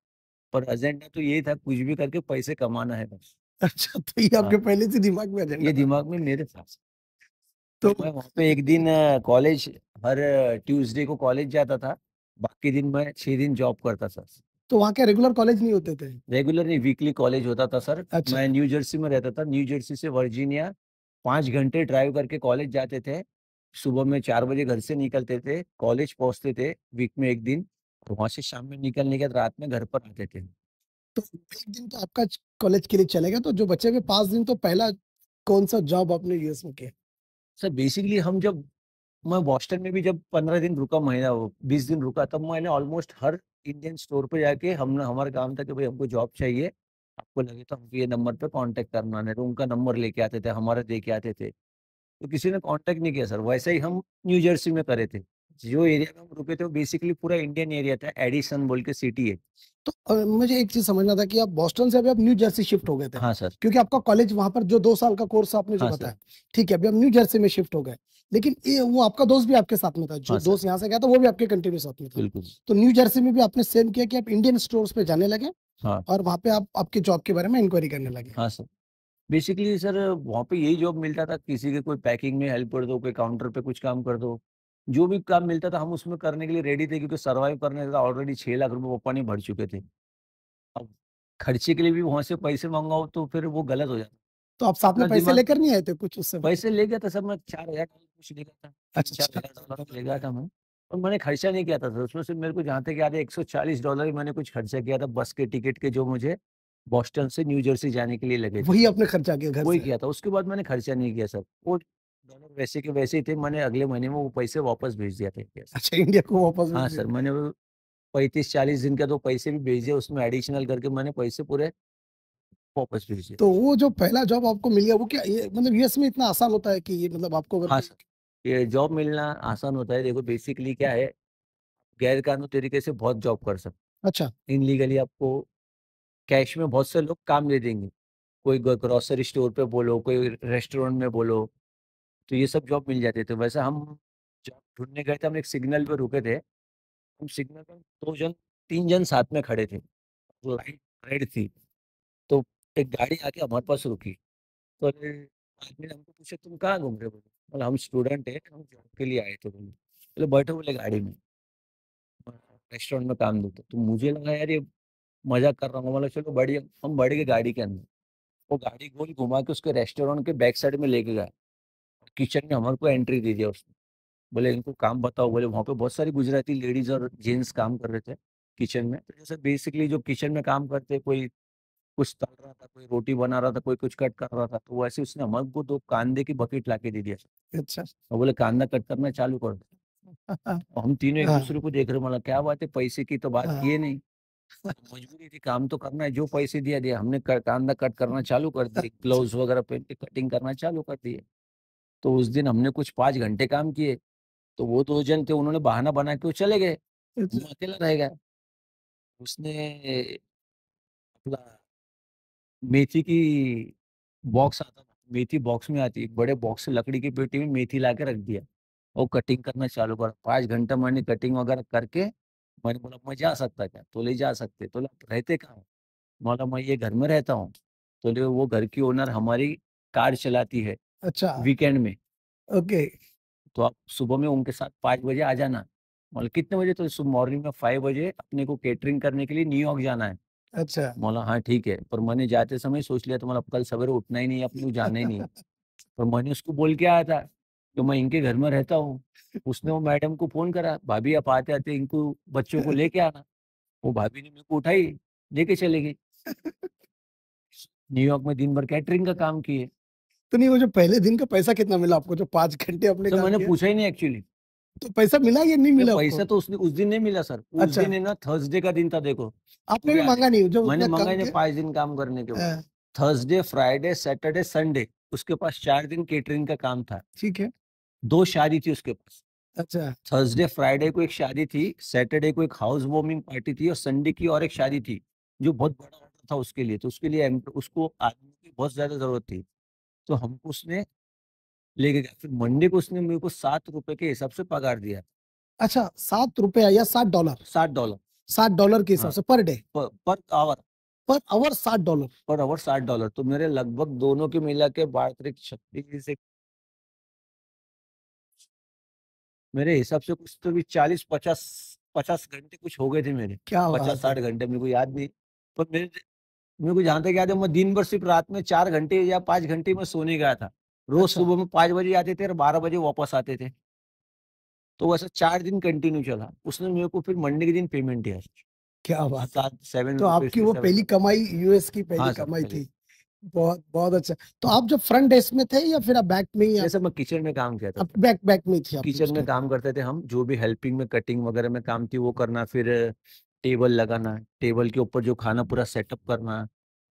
पर एजेंडा तो यही था कुछ भी करके पैसे कमाना है बस। अच्छा, तो ये हाँ, आपके पहले से दिमाग में एजेंडा ये था। दिमाग में मेरे था। तो तो मैं वहाँ पे एक दिन कॉलेज, हर ट्यूसडे को कॉलेज जाता था, बाकी दिन मैं 6 दिन जॉब करता था। तो वहाँ के रेगुलर कॉलेज नहीं होते थे? रेगुलर नहीं, वीकली कॉलेज होता था सर। अच्छा, मैं न्यू जर्सी में रहता था, न्यू जर्सी से वर्जीनिया 5 घंटे ड्राइव करके कॉलेज जाते थे। सुबह में 4 बजे घर से निकलते थे, कॉलेज पहुँचते थे वीक में 1 दिन, और वहाँ से शाम में निकलने के बाद रात में घर पर आते थे। तो 1 दिन तो आपका कॉलेज के लिए चलेगा, तो जो बचे हुए 5 दिन तो पहला कौन-सा जॉब आपने यूएस में किया? सर बेसिकली हम जब, मैं बॉस्टन में भी जब 15 दिन रुका, महीना वो 20 दिन रुका, तब मैंने ऑलमोस्ट हर इंडियन स्टोर पे जाके, हमने, हमारा काम था कि भाई हमको जॉब चाहिए, आपको लगे तो हमको ये नंबर पे कांटेक्ट करना है। तो उनका नंबर लेके आते थे, हमारा दे के आते थे। तो किसी ने कांटेक्ट नहीं किया सर, वैसे ही हम न्यू जर्सी में करे थे। जो एरिया में हम रुके थे वो बेसिकली पूरा इंडियन एरिया था, एडिसन बोल के सिटी है। तो मुझे एक चीज़ समझना था कि आप बॉस्टन से अभी आप न्यू जर्सी शिफ्ट हो गए थे, हाँ सर। क्योंकि आपका कॉलेज वहाँ पर जो 2 साल का कोर्स आपने जो हाँ सर। बताया, ठीक है, अभी आप न्यू जर्सी में शिफ्ट हो गए। लेकिन ये वो आपका दोस्त भी आपके साथ में था, जो हाँ सर, दोस्त यहाँ से गया था वो भी आपके कंटिन्यू साथ में था। बिल्कुल। तो न्यू जर्सी में भी आपने सेम किया कि आप इंडियन स्टोर्स पे जाने लगे हाँ। और वहाँ पे आप आपके जॉब के बारे में इंक्वायरी करने लगे। हाँ सर, बेसिकली सर वहाँ पे यही जॉब मिलता था, किसी के कोई पैकिंग में हेल्प कर दो, कोई काउंटर पे कुछ काम कर दो। जो भी काम मिलता था हम उसमें करने के लिए रेडी थे, क्योंकि सर्वाइव करने का ऑलरेडी 6 लाख रुपए पापा ने भर चुके थे। अब खर्चे के लिए भी वहाँ से पैसे मँगाओ तो फिर वो गलत हो जाता। तो आप साथ में अपना पैसे दिमाग, लेकर नहीं आए थे कुछ उस समय? पैसे ले गया था सर, मैं $4,000 कुछ ले गया था, अच्छा, $3-4,000 $4,000 ले गया था मैं। और मैंने खर्चा नहीं किया था सर, उसमें से मेरे को जहाँ तक याद है $140 ही मैंने कुछ खर्चा किया था बस के टिकट के, जो मुझे बॉस्टन से न्यू जर्सी जाने के लिए लगे थे। वही आपने खर्चा किया घर वही से? किया था, उसके बाद मैंने खर्चा नहीं किया सर। वो डॉलर वैसे के वैसे ही थे, मैंने अगले महीने में वो पैसे वापस भेज दिया था इंडिया से। अच्छा, इंडिया को वापस भेज हाँ दिया। सर, मैंने वो 35-40 दिन का तो पैसे भी भेज दिए, उसमें एडिशनल करके मैंने पैसे पूरे वापस भेज दिए। तो वो जो पहला जॉब आपको मिल गया वो क्या ये मतलब यूएस में इतना आसान होता है कि ये मतलब आपको अगर हाँ कोई सर, ये जॉब मिलना आसान होता है। देखो बेसिकली क्या है, गैर कानूनी तरीके से बहुत जॉब कर सकते, अच्छा, इनलीगली आपको कैश में बहुत से लोग काम दे देंगे। कोई ग्रोसरी स्टोर पे बोलो, कोई रेस्टोरेंट में बोलो, तो ये सब जॉब मिल जाते थे। वैसे हम जॉब ढूँढने गए थे, हम एक सिग्नल पे रुके थे। हम सिग्नल पे 2 जन 3 जन साथ में खड़े थे। लाइट रेड थी, तो एक गाड़ी आके हमारे पास रुकी। तो आदमी ने हमको पूछा तुम कहाँ घूम रहे हो? बोले हम स्टूडेंट हैं, हम जॉब के लिए आए थे। बोले बैठो, बोले गाड़ी में, रेस्टोरेंट में काम देते। तो मुझे लगा यार ये मज़ाक कर रहा हूँ, बोला चलो बढ़िया, हम बढ़ गए गाड़ी के अंदर। वो गाड़ी गोल घुमा के उसके रेस्टोरेंट के बैक साइड में लेके गया। किचन में हमारे को एंट्री दे दिया उसने। बोले इनको काम बताओ, बोले वहाँ पे बहुत सारी गुजराती लेडीज़ और जेंट्स काम कर रहे थे किचन में। तो जैसे बेसिकली जो किचन में काम करते हैं, कोई कुछ तल रहा था, कोई रोटी बना रहा था, कोई कुछ कट कर रहा था, तो वैसे उसने हमको 2 कांदे की बकेट लाके दे दिया सर। अच्छा। और बोले कांदा कट करना चालू कर दो। और हम तीनों हाँ, एक-दूसरे को देख रहे हैं, बोला क्या बात है, पैसे की तो बात हाँ। किए नहीं। मजबूरी थी, काम तो करना है, जो पैसे दिया। हमने कांदा कट करना चालू कर दिए, अच्छा, ग्लव्स वगैरह पहन के कटिंग करना चालू कर दिए। तो उस दिन हमने कुछ 5 घंटे काम किए। तो वो 2 जन थे, उन्होंने बहाना बना के वो चले गए। अच्छा, मैं अकेला रह गया। उसने अपना मेथी की बॉक्स आता था, मेथी बॉक्स में आती है, एक बड़े बॉक्स से लकड़ी की पेटी में मेथी ला के रख दिया और कटिंग करना चालू करा। 5 घंटा मैंने कटिंग वगैरह करके मैंने बोला मैं जा सकता क्या? तो ले जा सकते। तो बोला रहते कहाँ हो? बोला मैं ये घर में रहता हूँ। तो ले वो घर की ओनर हमारी कार चलाती है अच्छा, वीकेंड में। ओके, तो आप सुबह में उनके साथ 5 बजे आ जाना। बोला कितने बजे? तो मॉर्निंग में 5 बजे अपने को कैटरिंग करने के लिए न्यूयॉर्क जाना है। अच्छा। बोला हाँ ठीक है। पर मैंने जाते समय सोच लिया था, मतलब कल सवेरे उठना ही नहीं है, अपने को जाना ही नहीं है। पर मैंने उसको बोल के आया था कि मैं इनके घर में रहता हूँ। उसने वो मैडम को फ़ोन करा, भाभी आप आते-आते इनको बच्चों को लेके आना। वो भाभी ने मेरे को उठाई, लेके चली गई। न्यूयॉर्क में दिन भर कैटरिंग का काम किए। तो नहीं, वो जो पहले दिन का पैसा कितना मिला आपको जो 5 घंटे आपने सर काम मैंने किया? पूछा ही नहीं एक्चुअली। तो पैसा मिला या नहीं ये मिला आपको? पैसा तो उस दिन नहीं मिला सर। उस अच्छा, दिन है ना, थर्सडे का दिन था देखो। आपने मुझे भी याद है। माँगा नहीं जो मैंने उतना माँगा काम ही नहीं किया? 5 दिन काम करने के बाद। हाँ, थर्सडे, फ्राइडे, सैटरडे, संडे उसके पास 4 दिन कैटरिंग का काम था। ठीक है। 2 शादी थी उसके पास। अच्छा, थर्सडे, फ्राइडे को एक शादी थी, सैटरडे को एक हाउस वार्मिंग पार्टी थी और संडे की और एक शादी थी, जो बहुत बड़ा ऑर्डर था उसके लिए। तो उसके लिए उसको आदमी की बहुत ज़्यादा ज़रूरत थी। तो हमको उसने लेके गया। फिर मंडे को उसने मेरे को ₹7 के हिसाब से पगार दिया। अच्छा, ₹7 या $7? $7। $7 के हिसाब हाँ, से per day, per hour. Per hour $7। Per hour $7। तो मेरे लगभग दोनों के मिला के 12-36 से मेरे हिसाब से कुछ तो भी 40-50 घंटे कुछ हो गए थे मेरे। क्या बात है! 50-60 घंटे मेरे को याद नहीं। पर मेरे को जहाँ तक याद है, मैं दिन भर सिर्फ रात में 4 घंटे या 5 घंटे में सोने गया था। रोज़ अच्छा, सुबह में 5 बजे आते थे और 12 बजे वापस आते थे। तो वैसा 4 दिन कंटिन्यू चला। उसने मेरे को फिर मंडे के दिन पेमेंट दिया। क्या बात है! 7 तो रुपीज़ आपकी की वो 7 पहली कमाई यूएस की पहली हाँ सर, कमाई पहले। थी। बहुत, बहुत अच्छा। तो आप जब फ्रंट डेस्क में थे या फिर आप बैक में ही आप जैसे मैं किचन में काम किया था आप सर। बैक बैक में थी आपने किचन उस में टाइम? काम करते थे हम, जो भी हेल्पिंग में कटिंग वगैरह में काम थी वो करना, फिर टेबल लगाना, टेबल के ऊपर जो खाना पूरा सेटअप करना,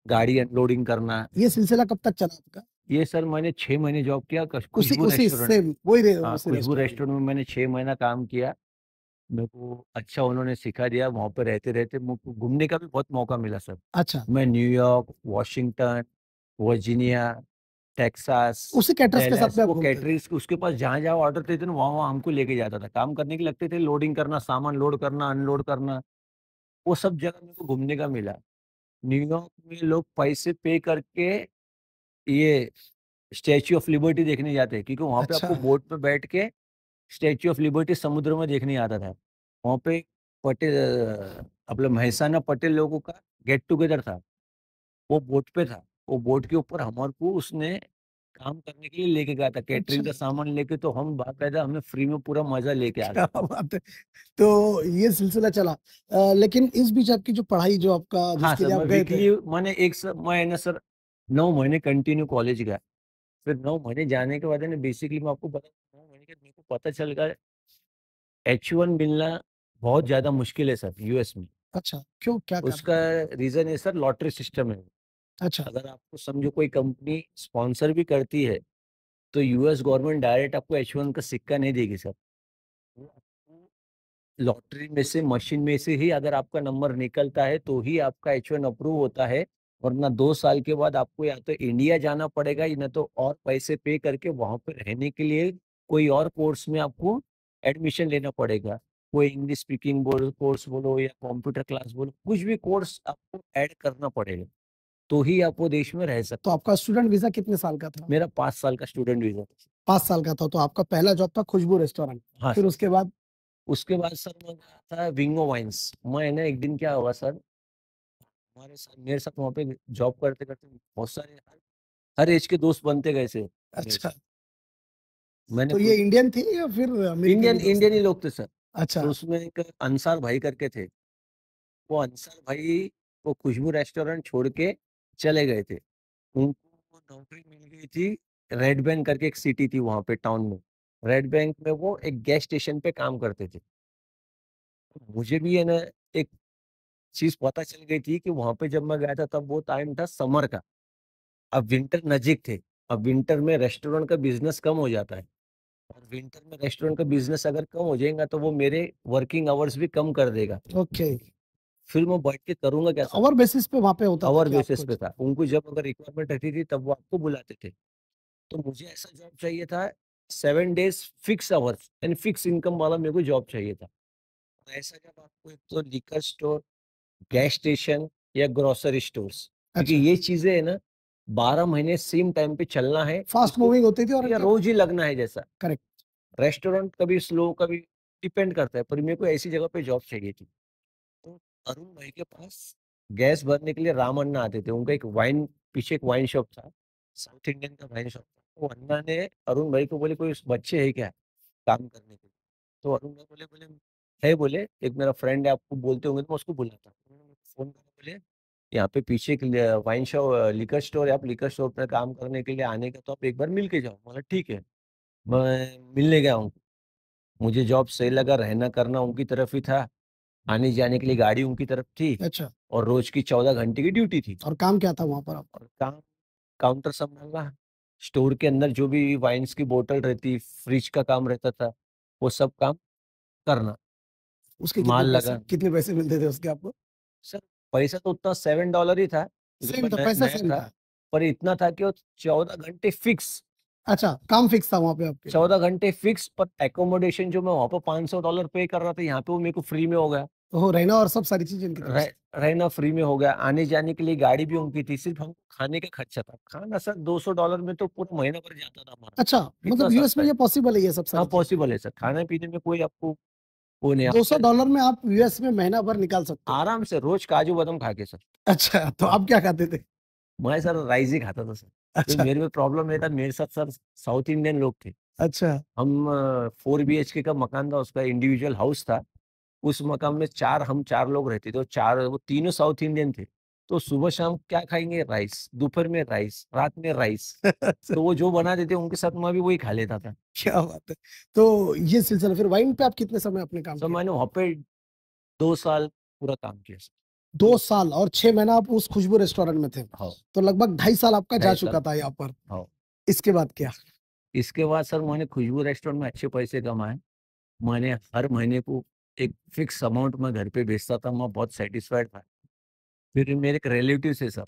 गाड़ी अनलोडिंग करना। ये सिलसिला कब तक चला आपका? ये सर मैंने 6 महीने जॉब किया उसी खुशबू उसी रेस्टोरेंट में। सेम वही हाँ, उसी खुशबू रेस्टोरेंट में? रेस्टोरेंट में मैंने 6 महीना काम किया। मेरे को अच्छा उन्होंने सिखा दिया। वहाँ पे रहते-रहते मुझको घूमने का भी बहुत मौका मिला सर। अच्छा, मैं न्यूयॉर्क, वॉशिंगटन, वर्जीनिया, टेक्सास, उसी कैटरर्स के साथ डैलस, में आप वो घूमते थे? कैटरर्स उसके पास जहाँ-जहाँ ऑर्डर देते थे ना, वहाँ-वहाँ हमको लेके जाता था। काम करने के लिए लगते थे, लोडिंग करना, सामान लोड करना, अनलोड करना, वो सब जगह मेरे को घूमने का मिला। न्यूयॉर्क में लोग पैसे पे करके ये स्टैच्यू ऑफ लिबर्टी देखने जाते हैं, क्योंकि वहाँ पे अच्छा, आपको बोट पे बैठ के स्टैच्यू ऑफ लिबर्टी समुद्र में देखने आता था। वहाँ पे अपने मेहसाना पटेल लोगों का गेट टुगेदर था। वो बोट पे था। वो बोट के ऊपर हमारे को उसने काम करने के लिए लेके गया था। अच्छा, कैटरिंग का सामान लेके तो हम बाकायदा हमने फ्री में पूरा मज़ा लेके आ क्या गए। बात है! तो ये सिलसिला चला। लेकिन इस बीच आपकी जो पढ़ाई जो आपका हाँ जिसके सर, लिए आप मैं गए थे। वीकली मैंने मैं ना सर 9 महीने कंटिन्यू कॉलेज गया। फिर 9 महीने जाने के बाद है ना, बेसिकली मैं आपको बता 9 महीने के बाद मेरे को पता चल गया H1 मिलना बहुत ज़्यादा मुश्किल है सर यूएस में। अच्छा, क्यों, क्या कारण उसका है? रीज़न है सर, लॉटरी सिस्टम है। अच्छा, अगर आपको समझो कोई कंपनी स्पॉन्सर भी करती है, तो यूएस गवर्नमेंट डायरेक्ट आपको H1 का सिक्का नहीं देगी सर। वो आपको लॉटरी में से, मशीन में से ही अगर आपका नंबर निकलता है तो ही आपका H1 अप्रूव होता है। वरना 2 साल के बाद आपको या तो इंडिया जाना पड़ेगा, या तो और पैसे पे करके वहाँ पे रहने के लिए कोई और कोर्स में आपको एडमिशन लेना पड़ेगा। कोई इंग्लिश स्पीकिंग कोर्स बोलो या कंप्यूटर क्लास बोलो, कुछ भी कोर्स आपको ऐड करना पड़ेगा, तो ही आप वो देश में रह तो सकते हैं। आपका स्टूडेंट वीज़ा कितने साल का था? मेरा 5 साल का स्टूडेंट वीज़ा था। 5 साल का था, तो आपका पहला जॉब था खुशबू रेस्टोरेंट। हाँ फिर सर। उसके बाद? उसके बाद सर मैं गया था विंगो वाइन्स। मैं ना एक दिन क्या हुआ सर, हमारे साथ मेरे साथ वहाँ पे जॉब करते-करते बहुत सारे हर हर ऐज के दोस्त बनते गए थे मेरे अच्छा, साथ। मैंने तो ये कोई इंडियन थे या फिर इंडियन अमेरिकन दोस्त इंडियन थे? ही लोग थे सर। तो अच्छा, उसमें एक अंसार भाई करके थे। वो अंसार भाई वो खुशबू रेस्टोरेंट छोड़ के चले गए थे। उनको नौकरी मिल गई थी, रेड बैंक करके एक सिटी थी वहाँ पे टाउन में। रेड बैंक में वो एक गैस स्टेशन पे काम करते थे। मुझे भी है ना एक चीज़ पता चल गई थी कि वहाँ पे जब मैं गया था तब वो टाइम था समर का। अब विंटर नज़दीक थे। अब विंटर में रेस्टोरेंट का बिज़नेस कम हो जाता है और विंटर में रेस्टोरेंट का बिज़नेस अगर कम हो जाएगा तो वो मेरे वर्किंग आवर्स भी कम कर देगा। ओके। फिर मैं बैठ के करूँगा क्या तो सर? आवर बेसिस पे वहाँ पे होता था आवर क्या बेसिस आपको? पे था। उनको जब अगर रिक्वायरमेंट रहती थी तब वो आपको बुलाते थे। तो मुझे ऐसा जॉब चाहिए था 7 days fix hours and fix income वाला मेरे को जॉब चाहिए था। तो ऐसा जब आपको एक तो लिकर स्टोर, गैस स्टेशन या ग्रोसरी स्टोर्स, क्योंकि अच्छा, ये चीज़ें है ना 12 महीने सेम टाइम पे चलना है, फास्ट इसको मूविंग होती थी और या इनका रोज़ ही लगना है जैसा। करेक्ट। रेस्टोरेंट कभी स्लो कभी डिपेंड करता है, पर मेरे को ऐसी जगह पे जॉब चाहिए थी। तो अरुण भाई के पास गैस भरने के लिए राम अन्ना आते थे। उनका एक वाइन पीछे एक वाइन शॉप था, साउथ इंडियन का वाइन शॉप था। वो अन्ना ने अरुण भाई को बोले कोई बच्चे है क्या काम करने के लिए? तो अरुण भाई बोले बोले है, बोले एक मेरा फ्रेंड है आपको बोलते होंगे तो मैं उसको बुलाता। उन्होंने मेरे को फ़ोन करा, बोले यहाँ पे पीछे एक वाइन शॉप लिकर स्टोर है, आप लिकर स्टोर पे काम करने के लिए आने का तो आप एक बार मिल के जाओ। बोला ठीक है। मैं मिलने गया हूँ। मुझे जॉब सही लगा, रहना करना उनकी तरफ ही था, आने-जाने के लिए गाड़ी उनकी तरफ थी अच्छा, और रोज़ की 14 घंटे की ड्यूटी थी। और काम क्या था वहाँ पर आपका? और काम काउंटर संभालना, स्टोर के अंदर जो भी वाइन्स की बोतल रहती, फ्रिज का काम रहता था, वो सब काम करना, उसके माल लगा। कितने पैसे मिलते थे उसके आपको? सर पैसा तो उतना $7 ही था, क्योंकि सेम मैं था, पैसा नया सेम था, था। पर इतना था कि वो 14 घंटे फिक्स, अच्छा, काम फिक्स था वहाँ पे आपके? 14 घंटे फिक्स, पर एकोमोडेशन जो मैं वहाँ पे $500 पे कर रहा था, यहाँ पे वो मेरे को फ्री में हो गया। ओह! रहना और सब सारी चीज़ें इनकी तरफ रह से। रहना फ्री में हो गया, आने-जाने के लिए गाड़ी भी उनकी थी, सिर्फ़ हमको खाने का खर्चा था। खाना सर $200 में तो पूरा महीना भर जाता था हमारा, अच्छा, इतना मतलब यूएस सस्ता में है। ये पॉसिबल है ये सब हाँ, सारी चीज़ें? पॉसिबल है सर, खाने-पीने में कोई आपको वो नहीं, आप सर $200 में आप यूएस में महीना भर निकाल सकते हो। आराम से रोज़ काजू बादाम खा के सर। अच्छा, तो हाँ, आप क्या खाते थे? मैं सर राइस ही खाता था सर, क्योंकि अच्छा, मेरे में प्रॉब्लम ये था, मेरे साथ सर साउथ इंडियन लोग थे। अच्छा, हम 4 बीएचके का मकान था, उसका इंडिविजुअल हाउस था। उस मकान में 4 हम 4 लोग रहते थे और 4 वो तीनों साउथ इंडियन थे। तो सुबह-शाम क्या खाएँगे? राइस, दोपहर में राइस, रात में राइस। अच्छा, तो वो जो बना देते उनके साथ मैं भी वही खा लेता था। क्या बात है। तो ये सिलसिला फिर वाइन पे आप कितने समय आपने काम सो किया? मैंने वहाँ पे 2 साल पूरा काम किया सर। 2 साल और 6 महीना आप उस खुशबू रेस्टोरेंट में थे। हाँ, तो लगभग 2.5 साल आपका जा 2.5 चुका साल। था यहाँ पर। हाँ, इसके बाद क्या? इसके बाद सर मैंने खुशबू रेस्टोरेंट में अच्छे पैसे कमाए। मैंने हर महीने को एक फ़िक्स अमाउंट मैं घर पे भेजता था, मैं बहुत सैटिस्फाइड था। फिर मेरे एक रिलेटिव्स है सर,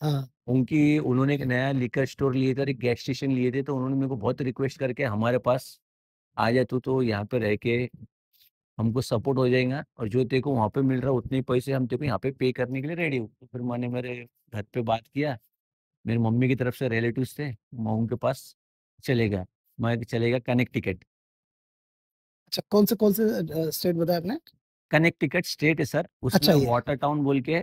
हाँ, उन्होंने एक नया लिकर स्टोर लिए थे और एक गैस स्टेशन लिए थे, तो उन्होंने मेरे को बहुत रिक्वेस्ट करके हमारे पास आ जा, तू तो यहाँ पे रह के हमको सपोर्ट हो जाएगा और जो तेरे को वहाँ पे मिल रहा है उतने ही पैसे हम तेरे को यहाँ पे पे करने के लिए रेडी हूँ। तो फिर मैंने मेरे घर पे बात किया, मेरी मम्मी की तरफ से रिलेटिव्स थे, मैं उनके पास चले गया। मैं चले गया कनेक्टिकट। अच्छा कौन से स्टेट बताया आपने? कनेक्टिकट स्टेट है सर, अच्छा उसमें ये, वाटर टाउन बोल के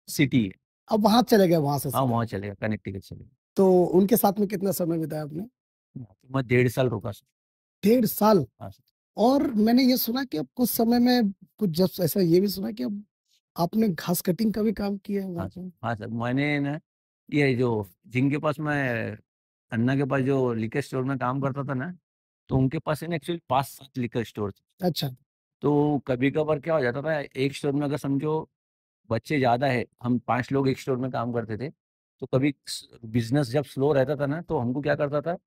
सिटी है। अब वहाँ चले गए वहाँ से हाँ, सीधा। वहाँ चले गया, कनेक्टिकट चले गए। तो उनके साथ में कितना समय बिताया आपने? वहाँ पे मैं 1.5 साल रुका सर। 1.5 साल। हाँ सर। और मैंने ये सुना कि अब कुछ समय में कुछ जब ऐसा ये भी सुना कि अब आपने घास कटिंग का भी काम किया है वहाँ हाँ सर। पे? हाँ सर, मैंने ना ये जो जिनके पास मैं अन्ना के पास जो लिकर स्टोर में काम करता था ना, तो उनके पास है ना एक्चुअली 5-7 लिकर स्टोर थे। अच्छा, तो कभी-कभार क्या हो जाता था, एक स्टोर में अगर समझो बच्चे ज़्यादा है, हम 5 लोग एक स्टोर में काम करते थे, तो कभी बिज़नेस जब स्लो रहता था ना, तो हमको क्या करता था,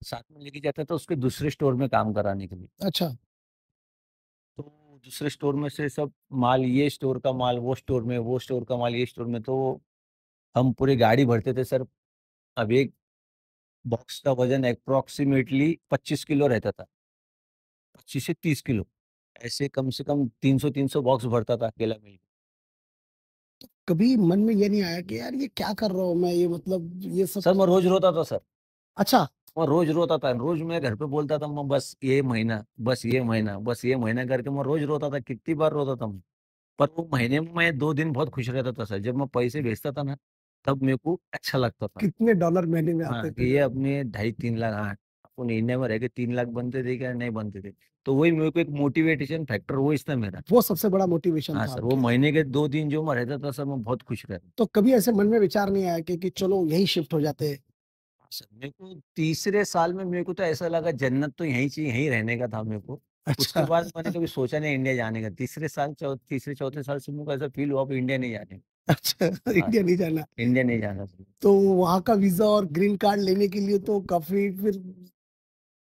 साथ में लेके जाता था उसके दूसरे स्टोर में काम कराने के लिए। अच्छा, तो दूसरे स्टोर में से सब माल, ये स्टोर का माल वो स्टोर में, वो स्टोर का माल ये स्टोर में, तो हम पूरी गाड़ी भरते थे सर। अब एक बॉक्स का वज़न एप्रोक्सिमेटली 25 किलो रहता था, 25 से 30 किलो। ऐसे कम से कम 300-300 बॉक्स भरता था अकेला मिल के। कभी मन में ये नहीं आया कि यार ये क्या कर रहा हूँ मैं, ये मतलब ये सब? सर मैं रोज़ रोता था सर, अच्छा, मैं रोज़ रोता था, रोज़ मैं घर पे बोलता था, मैं बस ये महीना, बस ये महीना, बस ये महीना करके मैं रोज़ रोता था, कितनी बार रोता था मैं। पर वो महीने में मैं 2 दिन बहुत खुश रहता था सर, जब मैं पैसे भेजता था ना, तब मेरे को अच्छा लगता था। कितने डॉलर महीने में हाँ, आते कि थे? ये अपने 2.5-3 लाख, हाँ, अपन इंडिया में रह के 3 लाख बनते थे क्या नहीं बनते थे। तो वही मेरे को एक मोटिवेशन फैक्टर वो इसका मेरा। वो सबसे बड़ा मोटिवेशन हाँ था सर, वो आपके लिए। महीने के 2 दिन जो मैं रहता था सर, मैं बहुत खुश रहता। तो कभी ऐसे मन में विचार नहीं आया कि चलो यहीं शिफ्ट हो जाते हैं? सर मेरे को तीसरे साल में मेरे को तो ऐसा लगा जन्नत तो यहीं चाहिए, यहीं रहने का था मेरे को। उसके अच्छा, बाद मैंने कभी सोचा नहीं इंडिया जाने का। तीसरे चौथे साल से मेरे को ऐसा फील हुआ अब इंडिया नहीं जाने का। अच्छा, हाँ इंडिया सर, नहीं जाना। इंडिया नहीं जाना सर। तो वहाँ का वीज़ा और ग्रीन कार्ड लेने के लिए तो काफ़ी फिर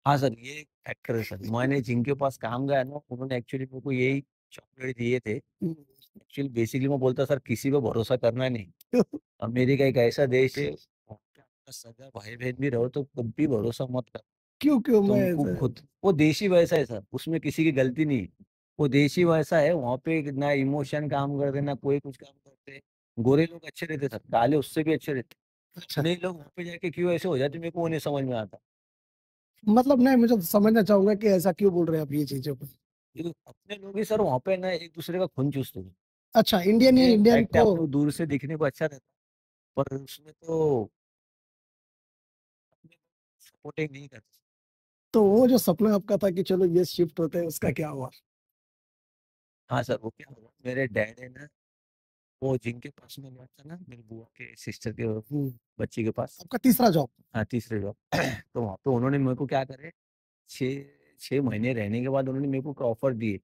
हाँ सर, ये एक फैक्टर है सर। मैंने जिनके पास काम गया ना, उन्होंने एक्चुअली मेरे को यही चॉकलेट दिए थे। हुँ, एक्चुअली बेसिकली मैं बोलता सर किसी पे भरोसा करना नहीं। अमेरिका एक ऐसा देश है, वहाँ पे आपका सगा भाई-बहन भी रहो तो कभी भरोसा मत कर। क्यों मैं तुमको ऐसा खुद वो देश ही वैसा है सर, उसमें किसी की गलती नहीं है। वो देश ही वैसा है, वहाँ पे ना इमोशन काम करते, ना कोई कुछ काम करते। गोरे लोग अच्छे रहते सर, काले उससे भी अच्छे रहते। अच्छा, अपने लोग वहाँ पे जाके क्यों ऐसे हो जाते मेरे को वो नहीं समझ में आता। मतलब नहीं मुझे समझना चाहूँगा कि ऐसा क्यों बोल रहे हैं आप ये चीज़ों को? ये अपने लोग ही सर वहाँ पे ना एक-दूसरे का खून चूसते हैं। अच्छा, इंडियन ही ये इंडियन फैक्ट है, को आपको दूर से दिखने को अच्छा रहता है, पर उसमें तो अपने सपोर्ट ही नहीं करते। तो वो जो सपना आपका था कि चलो ये शिफ्ट होते हैं, उसका क्या हुआ? हाँ सर, वो क्या हुआ, मेरे डैड है ना, वो जिनके पास मैं गया था ना, मेरी बुआ के सिस्टर के हुँ, बच्ची के पास। आपका तीसरा जॉब? हाँ, तीसरे जॉब। तो वहाँ पे उन्होंने मेरे को क्या करे, 6 6 महीने रहने के बाद उन्होंने मेरे को एक ऑफर दिए।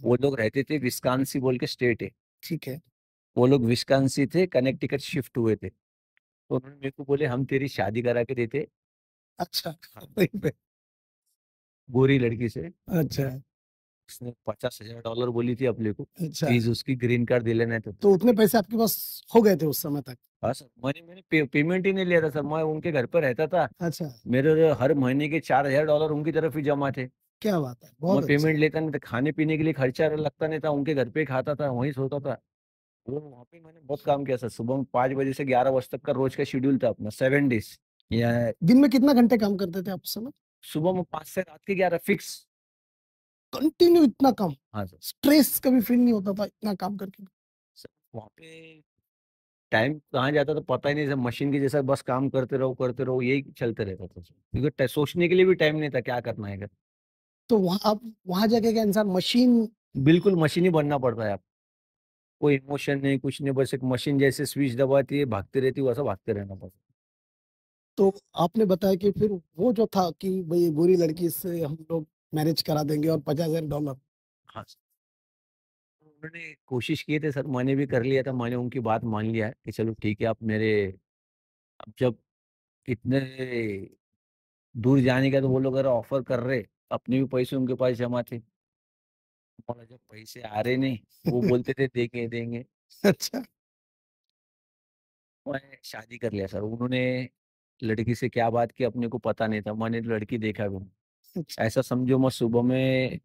वो लोग रहते थे विस्कॉन्सिन बोल के स्टेट है। ठीक है। वो लोग विस्कॉन्सिन थे, कनेक्टिकट शिफ्ट हुए थे। तो उन्होंने मेरे को बोले हम तेरी शादी करा के देते। अच्छा, हाँ, वहीं पे। गोरी लड़की से। अच्छा, उसने $50,000 बोली थी अपने को, अच्छा। फीस उसकी ग्रीन कार्ड दिलाना है तो। तो उतने पैसे आपके पास हो गए थे उस समय तक? हाँ सर, मैंने पेमेंट ही नहीं लिया था सर, मैं उनके घर पे रहता था। अच्छा, मेरे हर महीने के $4,000 उनकी तरफ ही जमा थे। क्या बात है! मैं बहुत अच्छी। पेमेंट लेता नहीं था, खाने पीने के लिए खर्चा लगता नहीं था, उनके घर पे ही खाता था, वहीं सोता था। वो वहाँ पे मैंने बहुत काम किया सर, सुबह में 5 बजे से 11 बजे तक का रोज का शेड्यूल था अपना, 7 डेज। या दिन में कितना घंटे काम करते थे आप उस समय? सुबह में 5 से रात के 11 फिक्स। कंटिन्यू इतना काम? हाँ सर। स्ट्रेस कभी फील नहीं होता था इतना काम करके? सर वहाँ पे टाइम कहाँ जाता था पता ही नहीं, सब मशीन के जैसा बस काम करते रहो यही चलते रहता था सर। क्योंकि सोचने के लिए भी टाइम नहीं था क्या करना है। तो वहाँ आप वहाँ जाके क्या इंसान मशीन बिल्कुल मशीन ही बनना पड़ता है आप। कोई इमोशन नहीं, कुछ नहीं, बस एक मशीन जैसे स्विच दबाती है, भागती रहती है, वैसा भागते रहना पड़ता है। तो आपने बताया कि फिर वो जो था कि भई बुरी लड़की से हम लोग मैरिज करा देंगे और $50,000 हाँ, उन्होंने कोशिश किए थे सर, मैंने भी कर लिया था, मैंने उनकी बात मान लिया है कि चलो ठीक है, आप मेरे अब जब इतने दूर जाने का तो वो लोग अगर ऑफर कर रहे, अपने भी पैसे उनके पास जमा थे। और जब पैसे आ रहे नहीं, वो बोलते थे देंगे, देंगे। अच्छा, मैं शादी कर लिया सर। उन्होंने लड़की से क्या बात की अपने को पता नहीं था, मैंने लड़की देखा भी नहीं। अच्छा, ऐसा समझो मैं सुबह में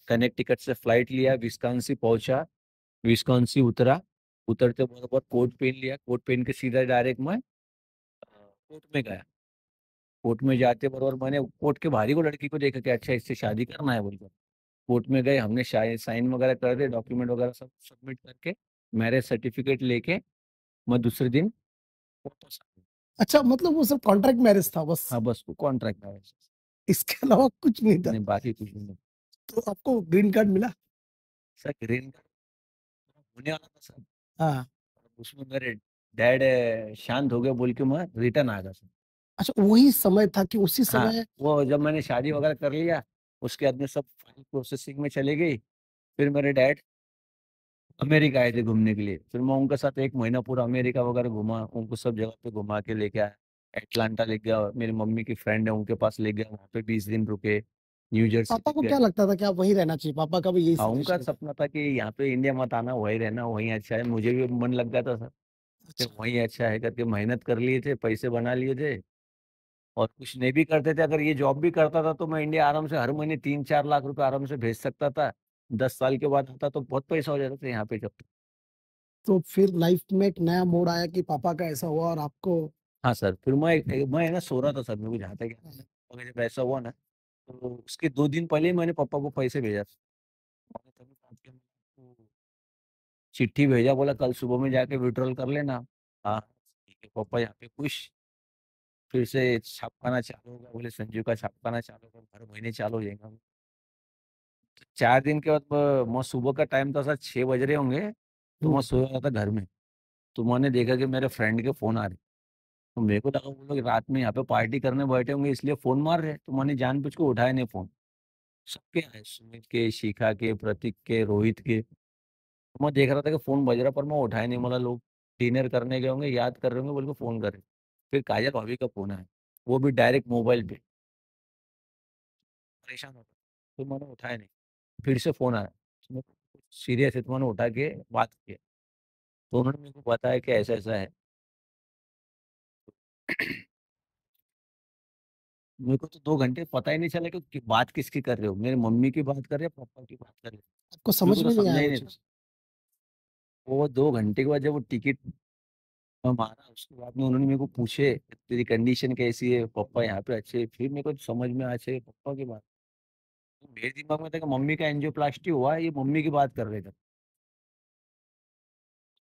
कनेक्टिकट से फ्लाइट लिया, विस्कॉन्सिन पहुंचा, विस्कॉन्सिन उतरा, उतरते बरोबर कोट पहन लिया, कोट पहन के सीधा डायरेक्ट मैं कोर्ट में गया। कोर्ट में जाते बरोबर मैंने कोर्ट के बाहरी को लड़की को देखा कि अच्छा इससे शादी करना है बोलकर। कोर्ट में गए, हमने साइन वगैरह कर दिए, डॉक्यूमेंट वगैरह सब सबमिट करके मैरिज सर्टिफिकेट लेके मैं दूसरे दिन वापस आ गया। अच्छा मतलब वो सिर्फ़ कॉन्ट्रैक्ट मैरिज था बस, हाँ बस वो कॉन्ट्रैक्ट मैरिज। इसके अलावा कुछ नहीं था। नहीं बाकी कुछ नहीं। तो आपको ग्रीन कार्ड मिला? सर ग्रीन कार्ड होने वाला था सर, हाँ, उसमें मेरे डैड शांत हो गए बोल के मैं रिटर्न आ गया सर। अच्छा वही समय था कि उसी हाँ, समय वो जब मैंने शादी वगैरह कर लिया, उसके बाद में सब फाइल प्रोसेसिंग में चली गई। फिर मेरे डैड अमेरिका आए थे घूमने के लिए, फिर मैं उनके साथ 1 महीना पूरा अमेरिका वगैरह घुमा, उनको सब जगह पे घुमा के लेके आया। एटलांटा ले गया, मेरी मम्मी की फ्रेंड है उनके पास ले गया, वहाँ पे 20 दिन रुके। न्यू जर्सी पापा ले को गया। क्या लगता था कि आप वहीं रहना चाहिए? पापा का भी यही हाँ, उनका सजेशन था? सपना था कि यहाँ पे इंडिया मत आना, वहीं रहना, वहीं अच्छा है। मुझे भी मन लग गया था सर, कि अच्छा, वहीं अच्छा है करके मेहनत कर लिए थे, पैसे बना लिए थे। और कुछ नहीं भी करते थे, अगर ये जॉब भी करता था तो मैं इंडिया आराम से हर महीने 3-4 लाख रुपए आराम से भेज सकता था। 10 साल के बाद आता तो बहुत पैसा हो जाता था यहाँ पे जब तक। तो फिर लाइफ में एक नया मोड़ आया कि पापा का ऐसा हुआ और आपको हाँ सर, फिर मैं ना सो रहा था सर, मेरे को जहाँ तक याद है। और जब ऐसा हुआ ना, तो उसके 2 दिन पहले ही मैंने पापा को पैसे भेजा था। मैंने तभी बात किया, मैंने आपको चिट्ठी भेजा, बोला कल सुबह में जाके विड्रॉल कर लेना। हाँ, ठीक है पापा यहाँ पे खुश। फिर से छापखाना चालू होगा, बोले संजीव का छापखाना चालू होगा, हर महीने चालू हो जाएगा। तो 4 दिन के बाद मैं सुबह का टाइम था, सर 6 बज रहे होंगे, तो मैं सोया हुआ था घर में। तो मैंने देखा कि मेरे फ्रेंड के फोन आ रहे। तो मेरे को लगा वो लोग रात में यहाँ पे पार्टी करने बैठे होंगे इसलिए फोन मार रहे। तो मैंने जानबूझ के उठाया नहीं फोन। सबके आए, सुमित के, शिखा के, प्रतीक के, रोहित के। तो मैं देख रहा था कि फोन बज रहा, पर मैं उठाया नहीं। मतलब लोग डिनर करने गए होंगे, याद कर रहे होंगे, बोल के फोन कर रहे। फिर काजल भाभी का फोन आया, वो भी डायरेक्ट मोबाइल पे। परेशान होता, फिर मैंने उठाया नहीं। फिर से फोन आया, सीरियस है, तो मैंने उठा के बात किया। तो उन्होंने मेरे को बताया कि ऐसा ऐसा है। मेरे को तो 2 घंटे पता ही नहीं चला कि बात किसकी कर रहे हो, मेरी मम्मी की बात कर रहे हो, पापा की बात कर रहे हो। आपको मेरे समझ को तो में नहीं समझा आया ही वो नहीं था। चीज़? वो 2 घंटे के बाद जब वो टिकट मारा, उसके बाद में उन्होंने मेरे को पूछे तेरी कंडीशन कैसी है, पापा यहाँ पे अच्छे हैं। फिर मेरे को समझ में आए पापा की बात। तो मेरे दिमाग में था कि मम्मी का एंजियोप्लास्टी हुआ है, ये मम्मी की बात कर रहे थे।